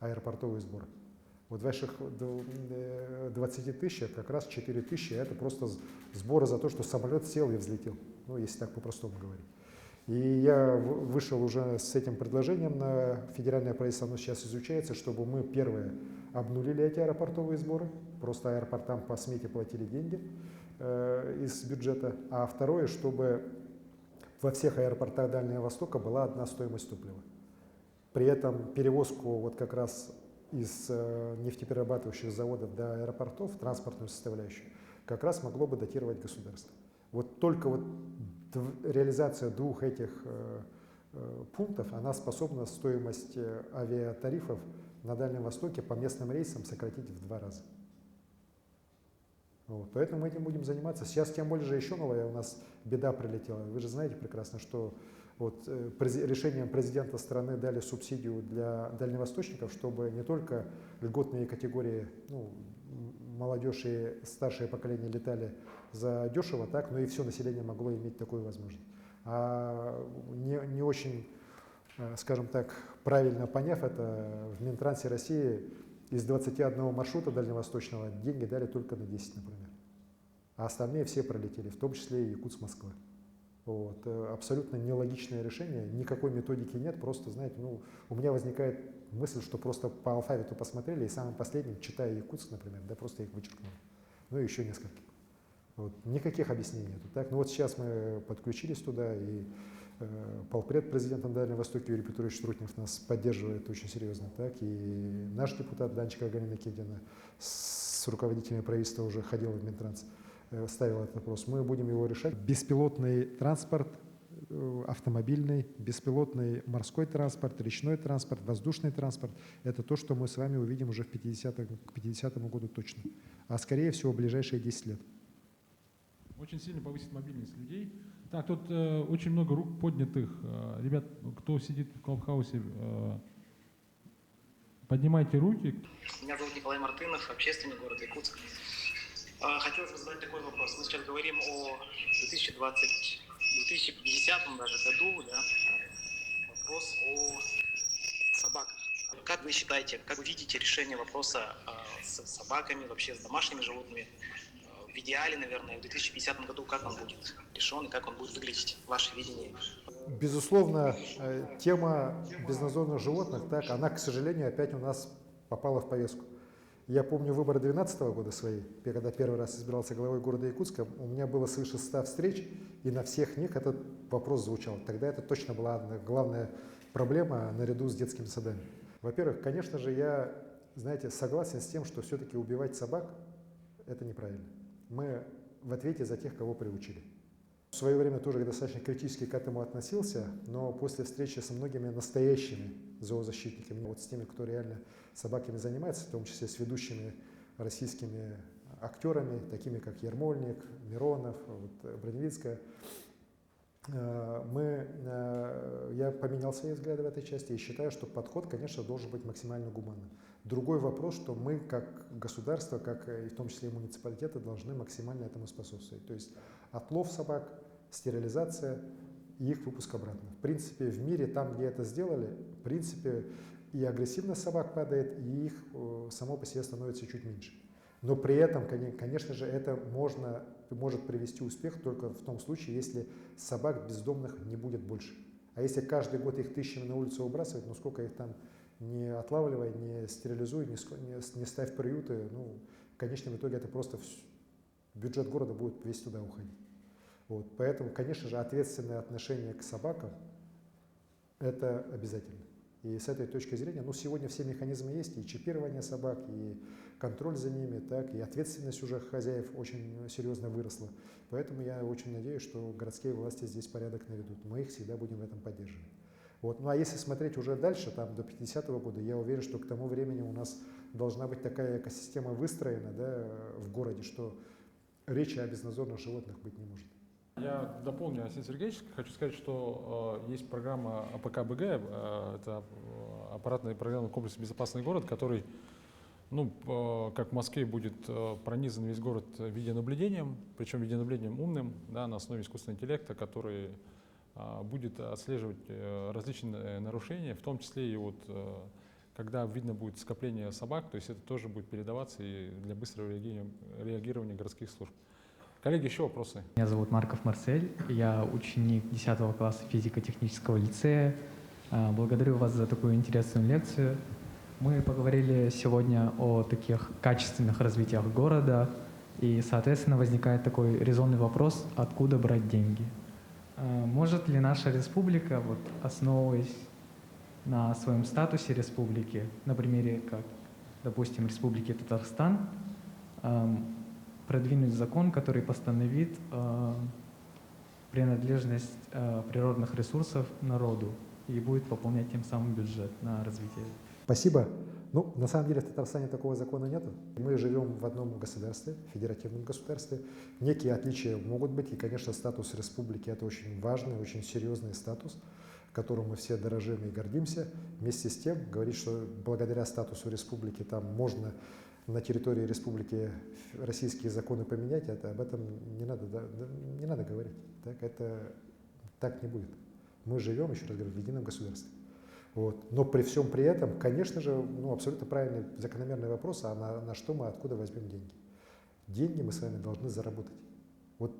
аэропортовые сборы. Вот ваших 20 тысяч, как раз 4 тысячи, это просто сборы за то, что самолет сел и взлетел, если так по-простому говорить. И я вышел уже с этим предложением на федеральное правительство, оно сейчас изучается, чтобы мы, первое, обнулили эти аэропортовые сборы, просто аэропортам по смете платили деньги из бюджета, а второе, чтобы во всех аэропортах Дальнего Востока была одна стоимость топлива. При этом перевозку вот как раз из нефтеперерабатывающих заводов до аэропортов, транспортную составляющую, как раз могло бы датировать государство. Вот только реализация двух этих пунктов, она способна стоимость авиатарифов на Дальнем Востоке по местным рейсам сократить в 2 раза. Вот, поэтому мы этим будем заниматься. Сейчас тем более же еще новая у нас беда прилетела. Вы же знаете прекрасно, что решением президента страны дали субсидию для дальневосточников, чтобы не только льготные категории, молодежь и старшее поколение летали за дешево, так, но и все население могло иметь такую возможность. А не очень, скажем так, правильно поняв это, в Минтрансе России из 21 маршрута дальневосточного деньги дали только на 10, например. А остальные все пролетели, в том числе и Якутск-Москва. Вот. Абсолютно нелогичное решение, никакой методики нет, просто, знаете, у меня возникает мысль, что просто по алфавиту посмотрели и самым последним, читая Якутск, например, просто их вычеркнули. И еще несколько. Вот. Никаких объяснений нету. Так? Сейчас мы подключились туда, и полпред президента на Дальнем Востоке Юрий Петрович Трутнев нас поддерживает очень серьезно. Так? И наш депутат Данчика Галина Кедина с руководителями правительства уже ходила в Минтранс, ставила этот вопрос. Мы будем его решать. Беспилотный транспорт, автомобильный, беспилотный морской транспорт, речной транспорт, воздушный транспорт – это то, что мы с вами увидим уже к 50-му году точно. А скорее всего в ближайшие 10 лет. Очень сильно повысит мобильность людей. Так, тут очень много рук поднятых. Ребят, кто сидит в Клабхаусе, поднимайте руки. Меня зовут Николай Мартынов, общественник города Якутск. Хотелось бы задать такой вопрос. Мы сейчас говорим о 2050 даже году, да? Вопрос о собаках. Как вы считаете, как вы видите решение вопроса с собаками, вообще с домашними животными? В идеале, наверное, в 2050 году как он будет решен и как он будет выглядеть, ваше видение? Безусловно, тема безнадзорных животных, так, она, к сожалению, опять у нас попала в повестку. Я помню выборы 2012 года свои, когда первый раз избирался главой города Якутска, у меня было свыше 100 встреч, и на всех них этот вопрос звучал. Тогда это точно была главная проблема наряду с детскими садами. Во-первых, конечно же, я, согласен с тем, что все-таки убивать собак – это неправильно. Мы в ответе за тех, кого приучили. В свое время тоже достаточно критически к этому относился, но после встречи со многими настоящими зоозащитниками, с теми, кто реально собаками занимается, в том числе с ведущими российскими актерами, такими как Ермольник, Миронов, Броневицкая, я поменял свои взгляды в этой части и считаю, что подход, конечно, должен быть максимально гуманным. Другой вопрос, что мы как государство, как и в том числе и муниципалитеты, должны максимально этому способствовать. То есть отлов собак, стерилизация и их выпуск обратно. В принципе, в мире, там, где это сделали, в принципе, и агрессивность собак падает, и их само по себе становится чуть меньше. Но при этом, конечно же, это может привести успех только в том случае, если собак бездомных не будет больше. А если каждый год их тысячами на улицу выбрасывать, сколько их там не отлавливай, не стерилизуй, не ставь приюты. Ну, в конечном итоге это просто бюджет города будет весь туда уходить. Вот. Поэтому, конечно же, ответственное отношение к собакам – это обязательно. И с этой точки зрения, ну, сегодня все механизмы есть, и чипирование собак, и контроль за ними, так, и ответственность уже хозяев очень серьезно выросла. Поэтому я очень надеюсь, что городские власти здесь порядок наведут. Мы их всегда будем в этом поддерживать. Вот. Ну а если смотреть уже дальше, там, до 50-го года, я уверен, что к тому времени у нас должна быть такая экосистема выстроена, да, в городе, что речи о безнадзорных животных быть не может. Я дополню, Арсений Сергеевич, хочу сказать, что есть программа АПК-БГ, это аппаратный программный комплекс «Безопасный город», который, ну, как в Москве, будет пронизан весь город видеонаблюдением, причем видеонаблюдением умным, да, на основе искусственного интеллекта, который будет отслеживать различные нарушения, в том числе и вот когда видно будет скопление собак, то есть это тоже будет передаваться и для быстрого реагирования городских служб. Коллеги, еще вопросы? Меня зовут Марков Марсель, я ученик 10 класса физико-технического лицея. Благодарю вас за такую интересную лекцию. Мы поговорили сегодня о таких качественных развитиях города, и, соответственно, возникает такой резонный вопрос, откуда брать деньги. Может ли наша республика, вот, основываясь на своем статусе республики, на примере, как, допустим, Республики Татарстан, продвинуть закон, который постановит принадлежность природных ресурсов народу и будет пополнять тем самым бюджет на развитие? Спасибо. Ну, на самом деле в Татарстане такого закона нет. Мы живем в одном государстве, федеративном государстве. Некие отличия могут быть, и, конечно, статус республики – это очень важный, очень серьезный статус, которым мы все дорожим и гордимся. Вместе с тем, говорить, что благодаря статусу республики там можно на территории республики российские законы поменять, об этом не надо говорить. Так не будет. Мы живем, еще раз говорю, в едином государстве. Вот. Но при всем при этом, конечно же, ну, абсолютно правильный, закономерный вопрос, а на что мы, откуда возьмем деньги? Деньги мы с вами должны заработать. Вот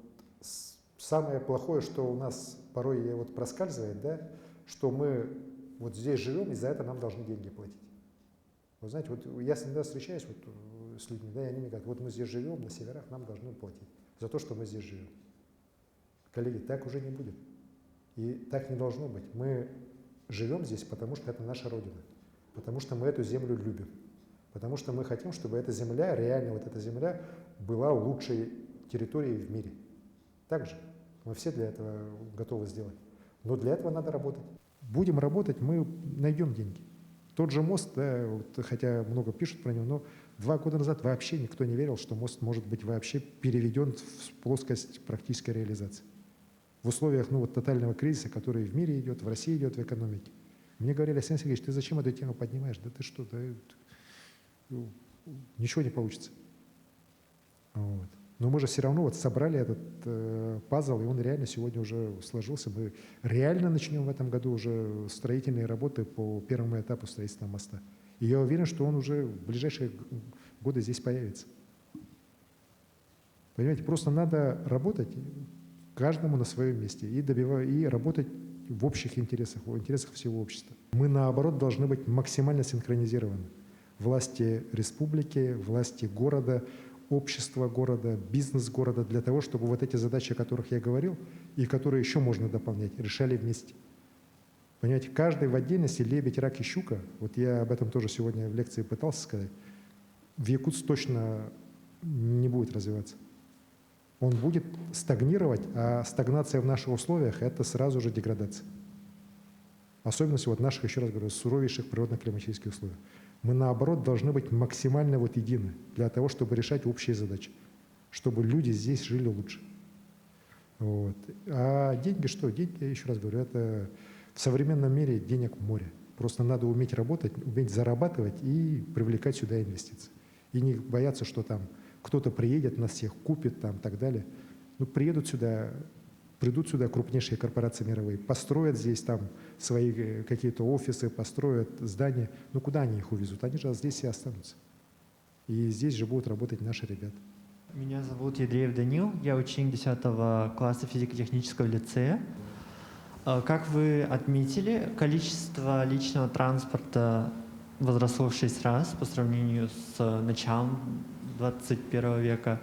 самое плохое, что у нас порой вот проскальзывает, да, что мы вот здесь живем, и за это нам должны деньги платить. Вы знаете, вот я всегда встречаюсь вот с людьми, да, и они мне говорят, вот мы здесь живем, на северах нам должны платить за то, что мы здесь живем. Коллеги, так уже не будет. И так не должно быть. Мы живем здесь, потому что это наша Родина, потому что мы эту землю любим, потому что мы хотим, чтобы эта земля, реально вот эта земля, была лучшей территорией в мире. Также мы все для этого готовы сделать. Но для этого надо работать. Будем работать, мы найдем деньги. Тот же мост, да, вот, хотя много пишут про него, но 2 года назад вообще никто не верил, что мост может быть вообще переведен в плоскость практической реализации. В условиях вот, тотального кризиса, который в мире идет, в России идет, в экономике. Мне говорили, Арсений Сергеевич, ты зачем эту тему поднимаешь? Да ты что, ничего не получится. Вот. Но мы же все равно вот собрали этот пазл, и он реально сегодня уже сложился. Мы реально начнем в этом году уже строительные работы по первому этапу строительства моста. И я уверен, что он уже в ближайшие годы здесь появится. Понимаете, просто надо работать каждому на своем месте и работать в общих интересах, в интересах всего общества. Мы, наоборот, должны быть максимально синхронизированы. Власти республики, власти города, общество города, бизнес города, для того, чтобы вот эти задачи, о которых я говорил, и которые еще можно дополнять, решали вместе. Понимаете, каждый в отдельности, лебедь, рак и щука, вот я об этом тоже сегодня в лекции пытался сказать, в Якутске точно не будет развиваться. Он будет стагнировать, а стагнация в наших условиях – это сразу же деградация. Особенность вот наших, еще раз говорю, суровейших природно-климатических условий. Мы, наоборот, должны быть максимально вот едины для того, чтобы решать общие задачи, чтобы люди здесь жили лучше. Вот. А деньги что? Деньги, я еще раз говорю, это в современном мире денег море. Просто надо уметь работать, уметь зарабатывать и привлекать сюда инвестиции. И не бояться, что там кто-то приедет, нас всех купит, там, и так далее. Ну, придут сюда крупнейшие корпорации мировые, построят здесь там свои какие-то офисы, построят здания. Ну, куда они их увезут? Они же здесь и останутся. И здесь же будут работать наши ребята. Меня зовут Едреев Данил, я ученик 10 класса физико-технического лицея. Как вы отметили, количество личного транспорта возросло в 6 раз по сравнению с началом 21 века.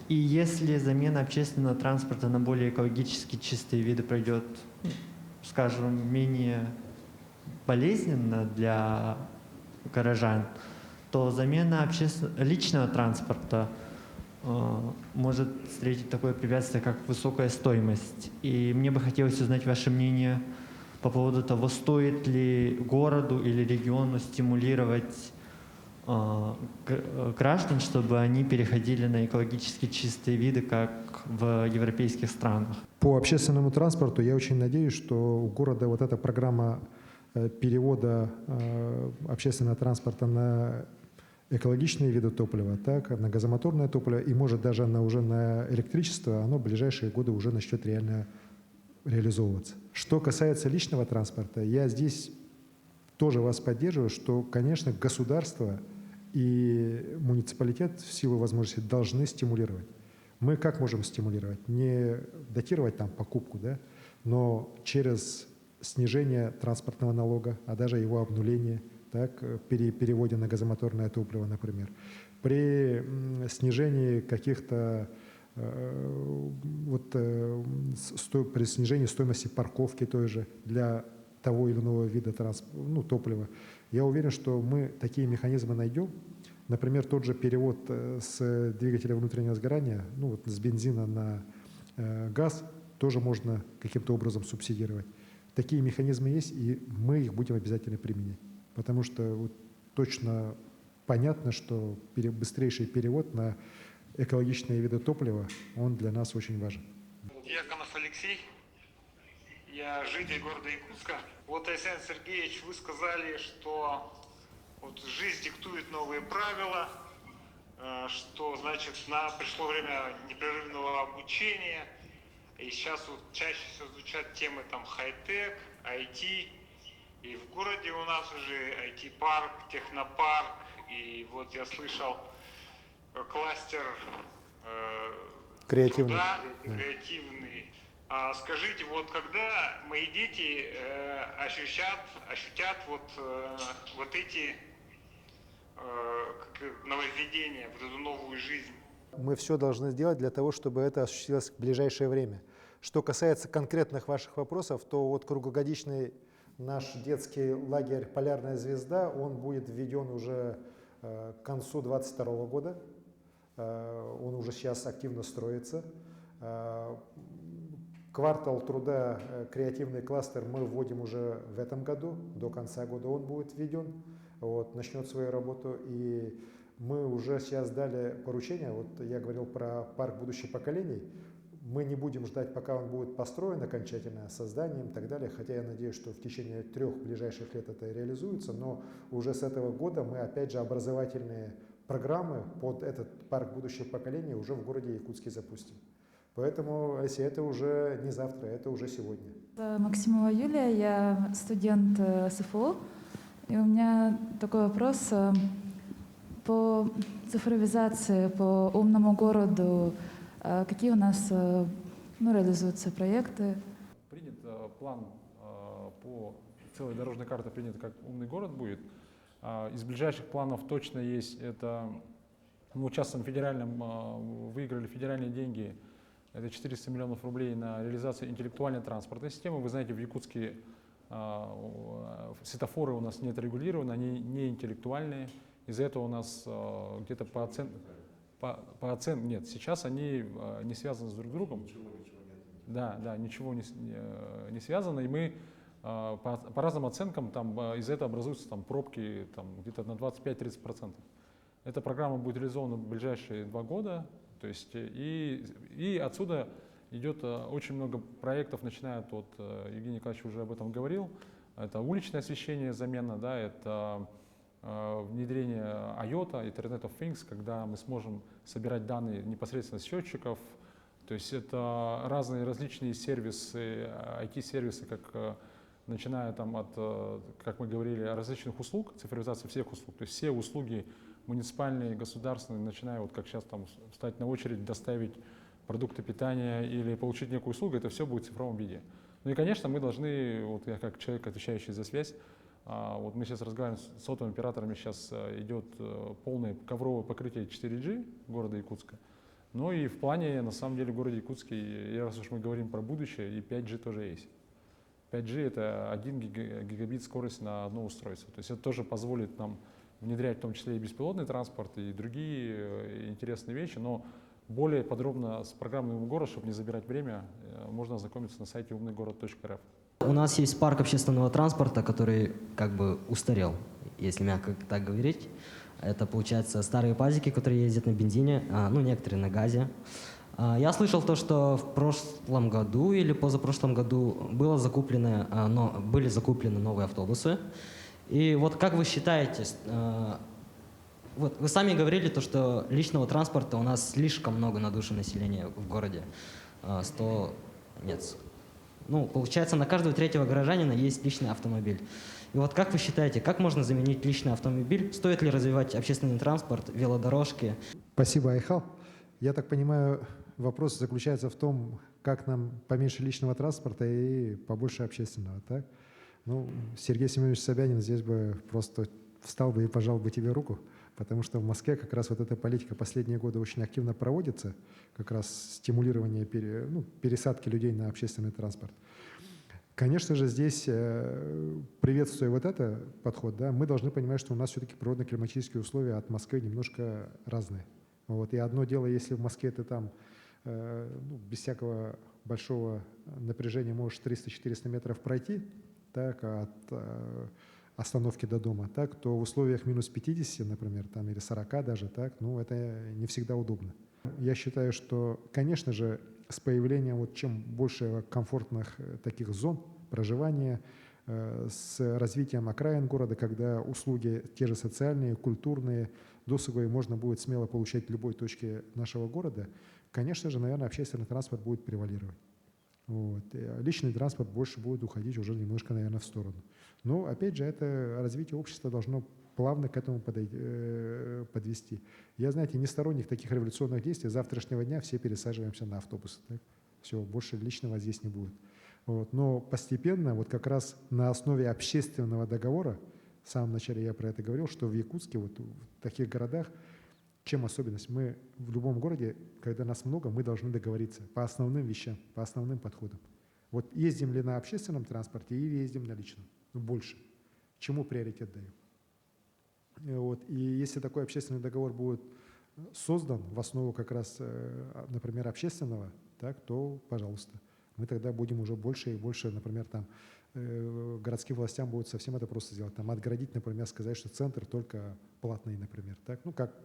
И если замена общественного транспорта на более экологически чистые виды пройдет, скажем, менее болезненно для горожан, то замена личного транспорта может встретить такое препятствие, как высокая стоимость. И мне бы хотелось узнать ваше мнение по поводу того, стоит ли городу или региону стимулировать граждан, чтобы они переходили на экологически чистые виды, как в европейских странах. По общественному транспорту я очень надеюсь, что у города вот эта программа перевода общественного транспорта на экологичные виды топлива, так, на газомоторное топливо и, может, даже уже на электричество, оно в ближайшие годы уже начнет реально реализовываться. Что касается личного транспорта, я здесь тоже вас поддерживаю, что, конечно, государство и муниципалитет в силу возможностей должны стимулировать. Мы как можем стимулировать? Не датировать там покупку, да, но через снижение транспортного налога, а даже его обнуление, так, при переводе на газомоторное топливо, например, при снижении каких-то при снижении стоимости парковки той же для того или иного вида топлива, я уверен, что мы такие механизмы найдем. Например, тот же перевод с двигателя внутреннего сгорания, с бензина на газ, тоже можно каким-то образом субсидировать. Такие механизмы есть, и мы их будем обязательно применять. Потому что точно понятно, что быстрейший перевод на экологичные виды топлива, он для нас очень важен. Яконов Алексей, я житель города Якутска. Вот, Александр Сергеевич, вы сказали, что жизнь диктует новые правила, что, значит, пришло время непрерывного обучения, и сейчас чаще всего звучат темы хай-тек, IT, и в городе у нас уже IT-парк, технопарк, и я слышал кластер креативный. Креативный. Скажите, когда мои дети ощутят эти нововведения, эту новую жизнь? Мы все должны сделать для того, чтобы это осуществилось в ближайшее время. Что касается конкретных ваших вопросов, то круглогодичный наш детский лагерь «Полярная звезда», он будет введен уже к концу 2022 года. Он уже сейчас активно строится. Квартал труда, креативный кластер мы вводим уже в этом году. До конца года он будет введен, начнет свою работу. И мы уже сейчас дали поручение, я говорил про парк будущих поколений. Мы не будем ждать, пока он будет построен окончательно, созданием и так далее, хотя я надеюсь, что в течение 3 ближайших лет это реализуется, но уже с этого года мы опять же образовательные программы под этот парк будущих поколений уже в городе Якутске запустим. Поэтому, если это уже не завтра, это уже сегодня. Максимова Юлия, я студент СФУ, и у меня такой вопрос по цифровизации, по умному городу. Какие у нас реализуются проекты? Принят план по целой дорожной карте, принят как умный город будет. Из ближайших планов точно есть это, мы участвуем в федеральном, выиграли федеральные деньги, это 400 миллионов рублей на реализацию интеллектуальной транспортной системы. Вы знаете, в Якутске светофоры у нас не отрегулированы, они не интеллектуальные. Из-за этого у нас где-то по оценке, нет, сейчас они не связаны с друг другом. Да, ничего не связано, и мы по разным оценкам из-за этого образуются пробки где-то на 25-30%. Эта программа будет реализована в ближайшие 2 года, то есть и отсюда идет очень много проектов, начиная от Евгений Николаевич уже об этом говорил, это уличное освещение, замена, да, это внедрение IoT, Internet of Things, когда мы сможем собирать данные непосредственно с счетчиков. То есть это разные различные сервисы, IT-сервисы, начиная от, как мы говорили, различных услуг, цифровизации всех услуг. То есть все услуги муниципальные, государственные, начиная как сейчас встать на очередь, доставить продукты питания или получить некую услугу, это все будет в цифровом виде. Ну и, конечно, мы должны, я как человек, отвечающий за связь, Вот мы сейчас разговариваем с сотовыми операторами, сейчас идет полное ковровое покрытие 4G города Якутска. Но и в плане, на самом деле, в городе Якутске, и раз уж мы говорим про будущее, и 5G тоже есть. 5G — это 1 гигабит скорость на одно устройство. То есть это тоже позволит нам внедрять в том числе и беспилотный транспорт, и другие интересные вещи. Но более подробно с программой «Умный город», чтобы не забирать время, можно ознакомиться на сайте умныйгород.рф. У нас есть парк общественного транспорта, который как бы устарел, если мягко так говорить. Это, получается, старые пазики, которые ездят на бензине, ну, некоторые на газе. Я слышал то, что в прошлом году или позапрошлом году были закуплены новые автобусы. И вот как вы считаете, вот вы сами говорили то, что личного транспорта у нас слишком много на душу населения в городе. 100 нет. Ну, получается, на каждого третьего горожанина есть личный автомобиль. И вот как вы считаете, как можно заменить личный автомобиль? Стоит ли развивать общественный транспорт, велодорожки? Спасибо, Айхал. Я так понимаю, вопрос заключается в том, как нам поменьше личного транспорта и побольше общественного, так? Ну, Сергей Семенович Собянин здесь бы просто встал бы и пожал бы тебе руку, потому что в Москве как раз вот эта политика последние годы очень активно проводится, как раз стимулирование пересадки людей на общественный транспорт. Конечно же, здесь, приветствуя вот этот подход, да, мы должны понимать, что у нас все-таки природно-климатические условия от Москвы немножко разные. Вот. И одно дело, если в Москве ты там без всякого большого напряжения можешь 300-400 метров пройти, так, от остановки до дома, так, то в условиях минус 50, например, там, или 40 даже, так, ну, это не всегда удобно. Я считаю, что, конечно же, с появлением, вот, чем больше комфортных таких зон проживания, с развитием окраин города, когда услуги те же социальные, культурные, досуговые можно будет смело получать в любой точке нашего города, конечно же, наверное, общественный транспорт будет превалировать. Вот. Личный транспорт больше будет уходить уже немножко, наверное, в сторону. Но, опять же, это развитие общества должно плавно к этому подвести. Я, знаете, не сторонник таких революционных действий. С завтрашнего дня все пересаживаемся на автобусы. Так? Все, больше личного здесь не будет. Вот. Но постепенно, вот как раз на основе общественного договора, в самом начале я про это говорил, что в Якутске, вот в таких городах, чем особенность? Мы в любом городе, когда нас много, мы должны договориться по основным вещам, по основным подходам. Вот ездим ли на общественном транспорте или ездим на личном? Ну, больше. Чему приоритет даем? Вот. И если такой общественный договор будет создан в основу как раз, например, общественного, так, то, пожалуйста, мы тогда будем уже больше и больше, например, там, городским властям будет совсем это просто сделать. Там, отгородить, например, сказать, что центр только платный, например. Так? Ну, как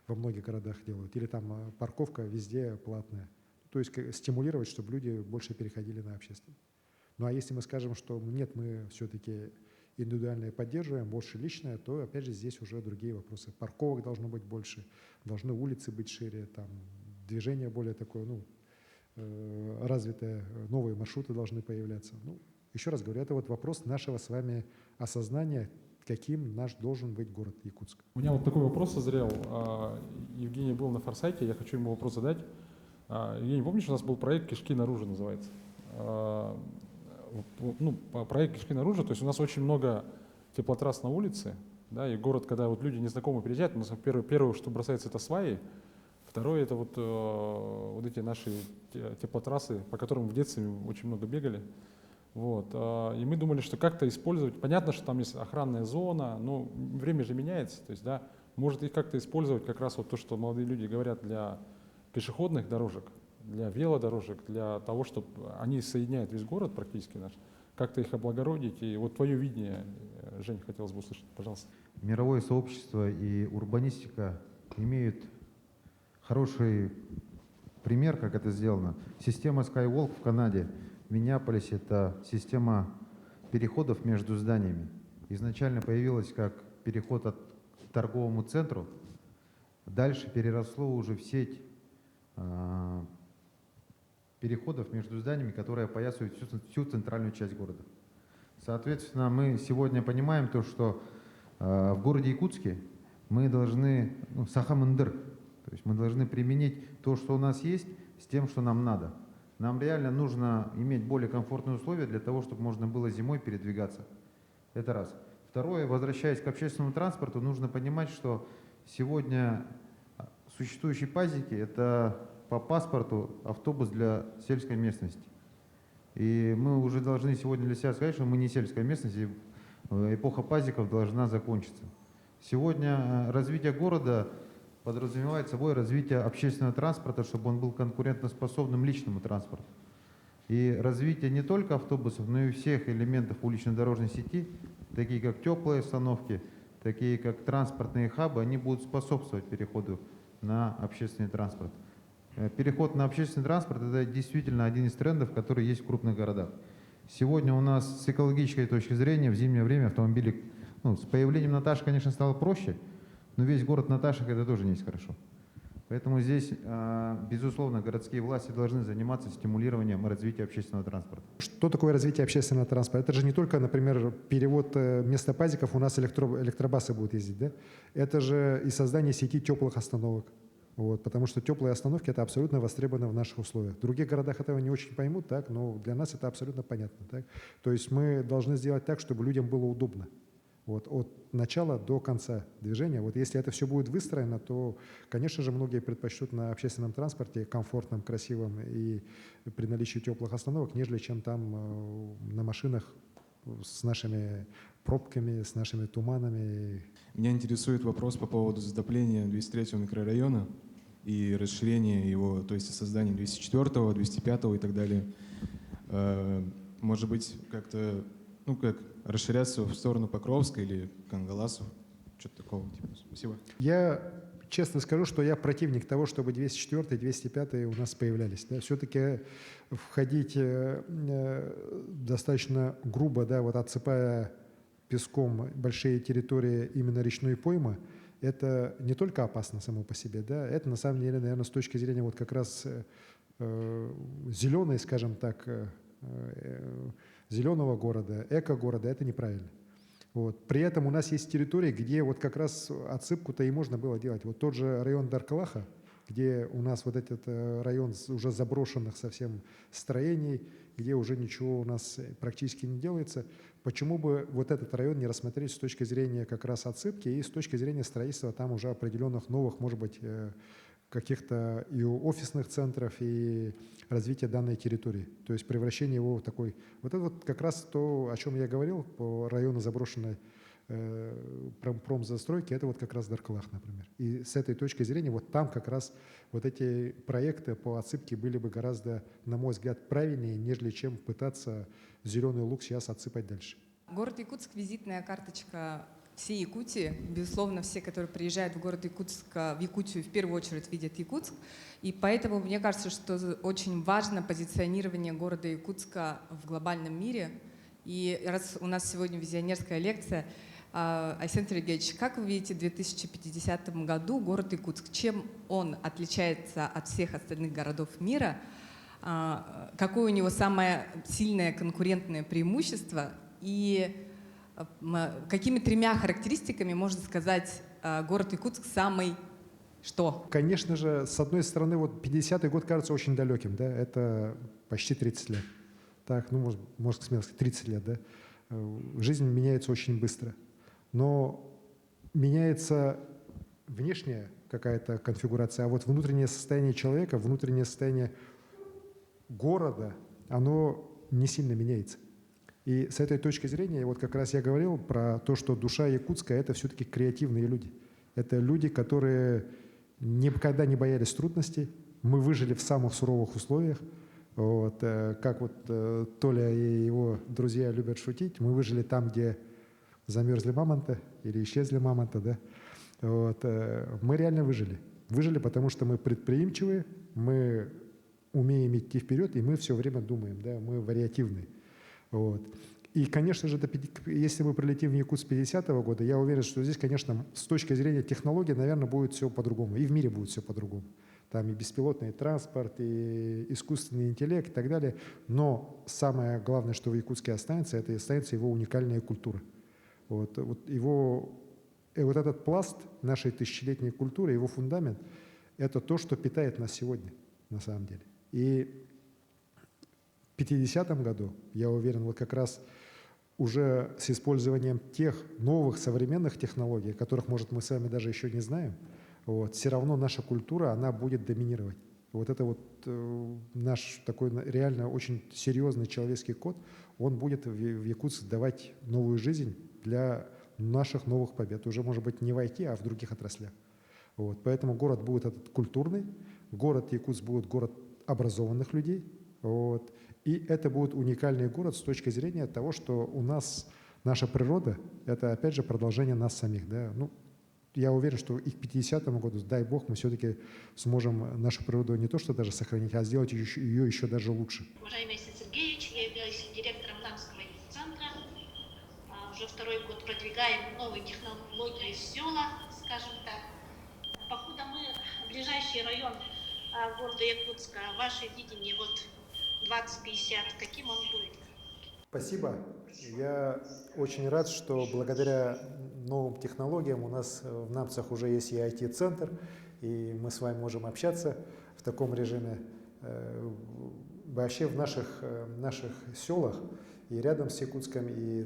во многих городах делают. Или там парковка везде платная. То есть стимулировать, чтобы люди больше переходили на общественный. Ну, а если мы скажем, что нет, мы все-таки индивидуальное поддерживаем, больше личное, то, опять же, здесь уже другие вопросы. Парковок должно быть больше, должны улицы быть шире, там, движение более такое, ну, развитое, новые маршруты должны появляться. Ну, еще раз говорю, это вот вопрос нашего с вами осознания, каким наш должен быть город Якутск. У меня вот такой вопрос созрел. Евгений был на Форсайте, я хочу ему вопрос задать. Евгений, помнишь, у нас был проект «Кишки наружу» называется? Ну, проект «Кишки наружу», то есть у нас очень много теплотрасс на улице, да, и город, когда вот люди незнакомые приезжают, у нас первое, что бросается, это сваи, второе, это вот эти наши теплотрассы, по которым в детстве очень много бегали. Вот. И мы думали, что как-то использовать, понятно, что там есть охранная зона, но время же меняется, то есть, да, может их как-то использовать, как раз вот то, что молодые люди говорят, для пешеходных дорожек, для велодорожек, для того, чтобы они соединяют весь город практически наш, как-то их облагородить. И вот твое видение, Жень, хотелось бы услышать, пожалуйста. Мировое сообщество и урбанистика имеют хороший пример, как это сделано. Система Skywalk в Канаде, в Миннеаполисе, это система переходов между зданиями. Изначально появилась как переход от к торговому центру, дальше переросло уже в сеть переходов между зданиями, которые опоясывают всю центральную часть города. Соответственно, мы сегодня понимаем то, что в городе Якутске мы должны, сахамындыр, то есть мы должны применить то, что у нас есть, с тем, что нам надо. Нам реально нужно иметь более комфортные условия для того, чтобы можно было зимой передвигаться. Это раз. Второе, возвращаясь к общественному транспорту, нужно понимать, что сегодня существующие пазики – это по паспорту автобус для сельской местности. И мы уже должны сегодня для себя сказать, что мы не сельская местность, и эпоха пазиков должна закончиться. Сегодня развитие города подразумевает собой развитие общественного транспорта, чтобы он был конкурентоспособным личному транспорту. И развитие не только автобусов, но и всех элементов улично-дорожной сети, такие как теплые остановки, такие как транспортные хабы, они будут способствовать переходу на общественный транспорт. Переход на общественный транспорт – это действительно один из трендов, который есть в крупных городах. Сегодня у нас с экологической точки зрения в зимнее время автомобили, с появлением Наташи, конечно, стало проще, но весь город на Наташах – это тоже не есть хорошо. Поэтому здесь, безусловно, городские власти должны заниматься стимулированием развития общественного транспорта. Что такое развитие общественного транспорта? Это же не только, например, перевод вместо пазиков у нас электробасы будут ездить, да? Это же и создание сети теплых остановок. Вот, потому что теплые остановки – это абсолютно востребовано в наших условиях. В других городах этого не очень поймут, так, но для нас это абсолютно понятно. Так? То есть мы должны сделать так, чтобы людям было удобно. Вот, от начала до конца движения. Вот если это все будет выстроено, то, конечно же, многие предпочтут на общественном транспорте, комфортном, красивом и при наличии теплых остановок, нежели чем там на машинах с нашими пробками, с нашими туманами. Меня интересует вопрос по поводу затопления 203-го микрорайона и расширения его, то есть создания 204-го, 205-го и так далее. Может быть, как-то, как расширяться в сторону Покровска или Кангаласов, что-то такого типа. Спасибо. Я честно скажу, что я противник того, чтобы 204 и 205 у нас появлялись. Да. Все-таки входить достаточно грубо, да, вот отсыпая песком большие территории именно речной поймы, это не только опасно само по себе, да, это на самом деле, наверное, с точки зрения вот как раз зеленой, скажем так, зеленого города, эко-города, это неправильно. Вот. При этом у нас есть территории, где вот как раз отсыпку-то и можно было делать. Вот тот же район Даркалаха, где у нас вот этот район уже заброшенных совсем строений, где уже ничего у нас практически не делается, почему бы вот этот район не рассмотреть с точки зрения как раз отсыпки и с точки зрения строительства там уже определенных новых, может быть, каких-то и офисных центров, и развития данной территории. То есть превращение его в такой... Вот это вот как раз то, о чем я говорил по району заброшенной промзастройки, это вот как раз Даркалах, например. И с этой точки зрения вот там как раз вот эти проекты по отсыпке были бы гораздо, на мой взгляд, правильнее, нежели чем пытаться зеленый луг сейчас отсыпать дальше. Город Якутск – визитная карточка всей Якутии. Безусловно, все, которые приезжают в город Якутск, в Якутию, в первую очередь видят Якутск. И поэтому мне кажется, что очень важно позиционирование города Якутска в глобальном мире. И раз у нас сегодня визионерская лекция, Айсен Сергеевич, как вы видите в 2050 году город Якутск? Чем он отличается от всех остальных городов мира? Какое у него самое сильное конкурентное преимущество? И какими 3 характеристиками можно сказать город Якутск самый что? Конечно же, с одной стороны, вот 50-й год кажется очень далеким, да, это почти 30 лет. Так, ну, может смело сказать, 30 лет, да. Жизнь меняется очень быстро. Но меняется внешняя какая-то конфигурация, а вот внутреннее состояние человека, внутреннее состояние города, оно не сильно меняется. И с этой точки зрения, вот как раз я говорил про то, что душа Якутска – это все-таки креативные люди. Это люди, которые никогда не боялись трудностей. Мы выжили в самых суровых условиях. Вот, как вот Толя и его друзья любят шутить, мы выжили там, где замерзли мамонты или исчезли мамонты. Да? Вот, мы реально выжили. Выжили, потому что мы предприимчивые, мы умеем идти вперед, и мы все время думаем, да? Мы вариативны. Вот. И, конечно же, если мы прилетим в Якутск 50-го года, я уверен, что здесь, конечно, с точки зрения технологий, наверное, будет все по-другому. И в мире будет все по-другому. Там и беспилотный транспорт, и искусственный интеллект и так далее. Но самое главное, что в Якутске останется, это останется его уникальная культура. Вот этот пласт нашей тысячелетней культуры, его фундамент, это то, что питает нас сегодня, на самом деле. И в 50-м году, я уверен, вот как раз уже с использованием тех новых современных технологий, которых, может, мы с вами даже еще не знаем, вот, все равно наша культура, она будет доминировать. Вот это вот наш такой реально очень серьезный человеческий код, он будет в Якутске давать новую жизнь для наших новых побед. Уже, может быть, не в IT, а в других отраслях. Вот. Поэтому город будет этот культурный, город Якутск будет город образованных людей. Вот. И это будет уникальный город с точки зрения того, что у нас наша природа, это опять же продолжение нас самих. Да? Ну, я уверен, что и к 50-му году, дай бог, мы все-таки сможем нашу природу не то что даже сохранить, а сделать ее еще даже лучше. Уважаемый Алексей Сергеевич, я являюсь директором Намского центра. Уже второй год продвигаем новые технологии в села, скажем так. Покуда мы ближайший район города Якутска, ваше видение вот 2050, каким он будет? Спасибо. Я очень рад, что благодаря новым технологиям у нас в Намцах уже есть и IT-центр, и мы с вами можем общаться в таком режиме. Вообще в наших селах и рядом с Якутском, и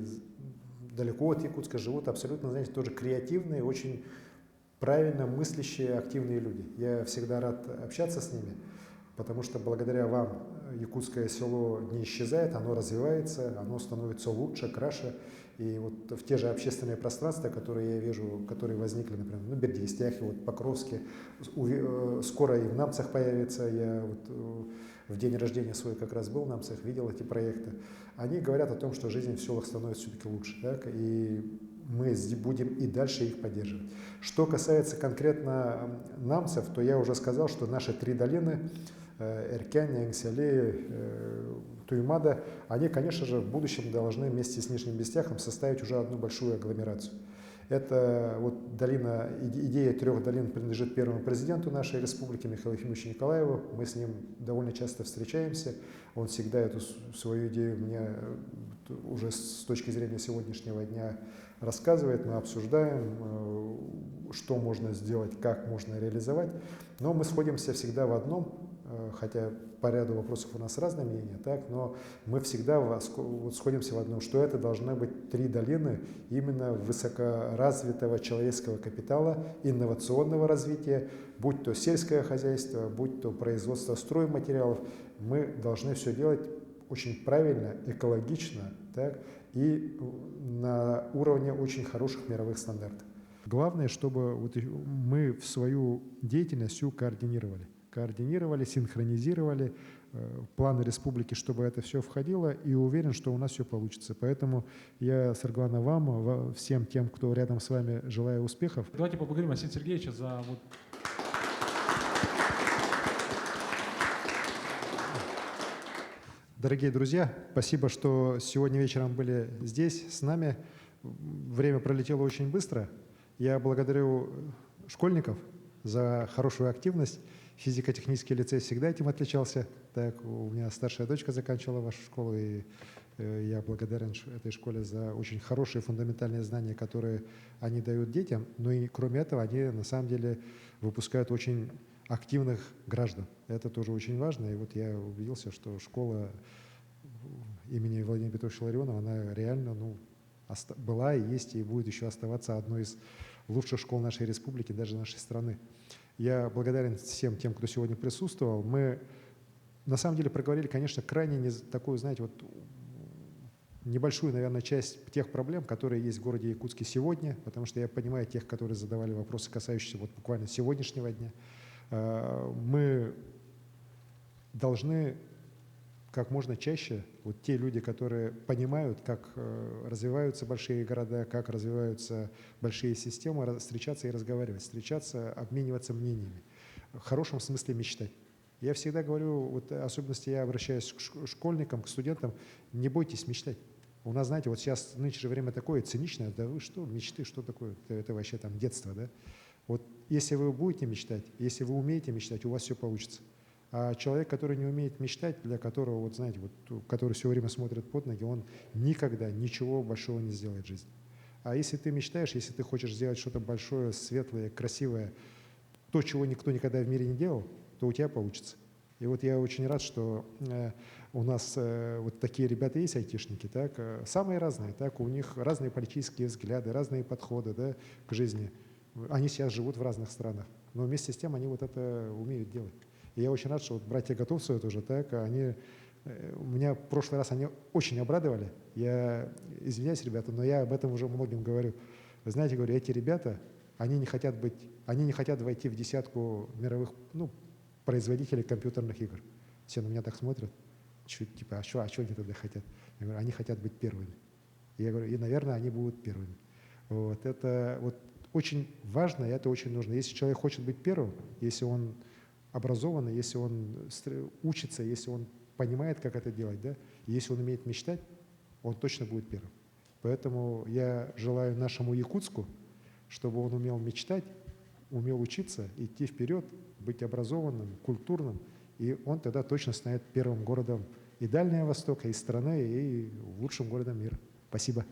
далеко от Якутска живут абсолютно, знаете, тоже креативные, очень правильно мыслящие, активные люди. Я всегда рад общаться с ними, потому что благодаря вам якутское село не исчезает, оно развивается, оно становится лучше, краше. И вот в те же общественные пространства, которые я вижу, которые возникли, например, в Бердистяхе, вот Покровске, скоро и в Намцах появится. Я вот в день рождения свой как раз был в Намцах, видел эти проекты. Они говорят о том, что жизнь в селах становится все-таки лучше. Так? И мы будем и дальше их поддерживать. Что касается конкретно Намцев, то я уже сказал, что наши 3 долины Эркянь, Янгсели, Туймада, они, конечно же, в будущем должны вместе с Нижним Бестяхом составить уже одну большую агломерацию. Это вот долина, идея 3 долин принадлежит первому президенту нашей республики Михаилу Ефимовичу Николаеву. Мы с ним довольно часто встречаемся. Он всегда эту свою идею мне уже с точки зрения сегодняшнего дня рассказывает. Мы обсуждаем, что можно сделать, как можно реализовать. Но мы сходимся всегда в одном, хотя по ряду вопросов у нас разные мнения, так, но мы всегда вот сходимся в одном, что это должны быть 3 долины именно высокоразвитого человеческого капитала, инновационного развития, будь то сельское хозяйство, будь то производство стройматериалов. Мы должны все делать очень правильно, экологично, так, и на уровне очень хороших мировых стандартов. Главное, чтобы вот мы в свою деятельность всю координировали, синхронизировали планы республики, чтобы это все входило, и уверен, что у нас все получится. Поэтому я, Сарглана, вам, всем тем, кто рядом с вами, желаю успехов. Давайте поблагодарим Арсения Сергеевича за вот... Дорогие друзья, спасибо, что сегодня вечером были здесь с нами. Время пролетело очень быстро. Я благодарю школьников за хорошую активность. Физико-технический лицей всегда этим отличался. Так, у меня старшая дочка заканчивала вашу школу, и я благодарен этой школе за очень хорошие фундаментальные знания, которые они дают детям. Но и кроме этого, они на самом деле выпускают очень активных граждан. Это тоже очень важно. И вот я убедился, что школа имени Владимира Петровича Ларионова, она реально была и есть, и будет еще оставаться одной из лучших школ нашей республики, даже нашей страны. Я благодарен всем тем, кто сегодня присутствовал. Мы на самом деле проговорили, конечно, крайне такую, знаете, вот небольшую, наверное, часть тех проблем, которые есть в городе Якутске сегодня, потому что я понимаю тех, которые задавали вопросы, касающиеся вот буквально сегодняшнего дня. Мы должны как можно чаще, вот те люди, которые понимают, как развиваются большие города, как развиваются большие системы, встречаться и разговаривать, встречаться, обмениваться мнениями. В хорошем смысле мечтать. Я всегда говорю, вот особенности я обращаюсь к школьникам, к студентам, не бойтесь мечтать. У нас, знаете, вот сейчас нынешнее время такое циничное, да вы что, мечты, что такое? Это вообще там детство, да? Вот если вы будете мечтать, если вы умеете мечтать, у вас все получится. А человек, который не умеет мечтать, для которого, вот знаете, вот, который все время смотрит под ноги, он никогда ничего большого не сделает в жизни. А если ты мечтаешь, если ты хочешь сделать что-то большое, светлое, красивое, то, чего никто никогда в мире не делал, то у тебя получится. И вот я очень рад, что у нас вот такие ребята есть, айтишники, так, самые разные, так, у них разные политические взгляды, разные подходы, да, к жизни. Они сейчас живут в разных странах, но вместе с тем они вот это умеют делать. И я очень рад, что вот братья Готовцевы тоже, так, меня в прошлый раз они очень обрадовали. Я извиняюсь, ребята, но я об этом уже многим говорю. Вы знаете, говорю, эти ребята, они не хотят войти в десятку мировых, производителей компьютерных игр. Все на меня так смотрят, типа, а что они тогда хотят? Я говорю, они хотят быть первыми. Я говорю, и, наверное, они будут первыми. Вот, это вот очень важно, и это очень нужно. Если человек хочет быть первым, если он образованный, если он учится, если он понимает, как это делать, да, и если он умеет мечтать, он точно будет первым. Поэтому я желаю нашему Якутску, чтобы он умел мечтать, умел учиться, идти вперед, быть образованным, культурным, и он тогда точно станет первым городом и Дальнего Востока, и страны, и лучшим городом мира. Спасибо.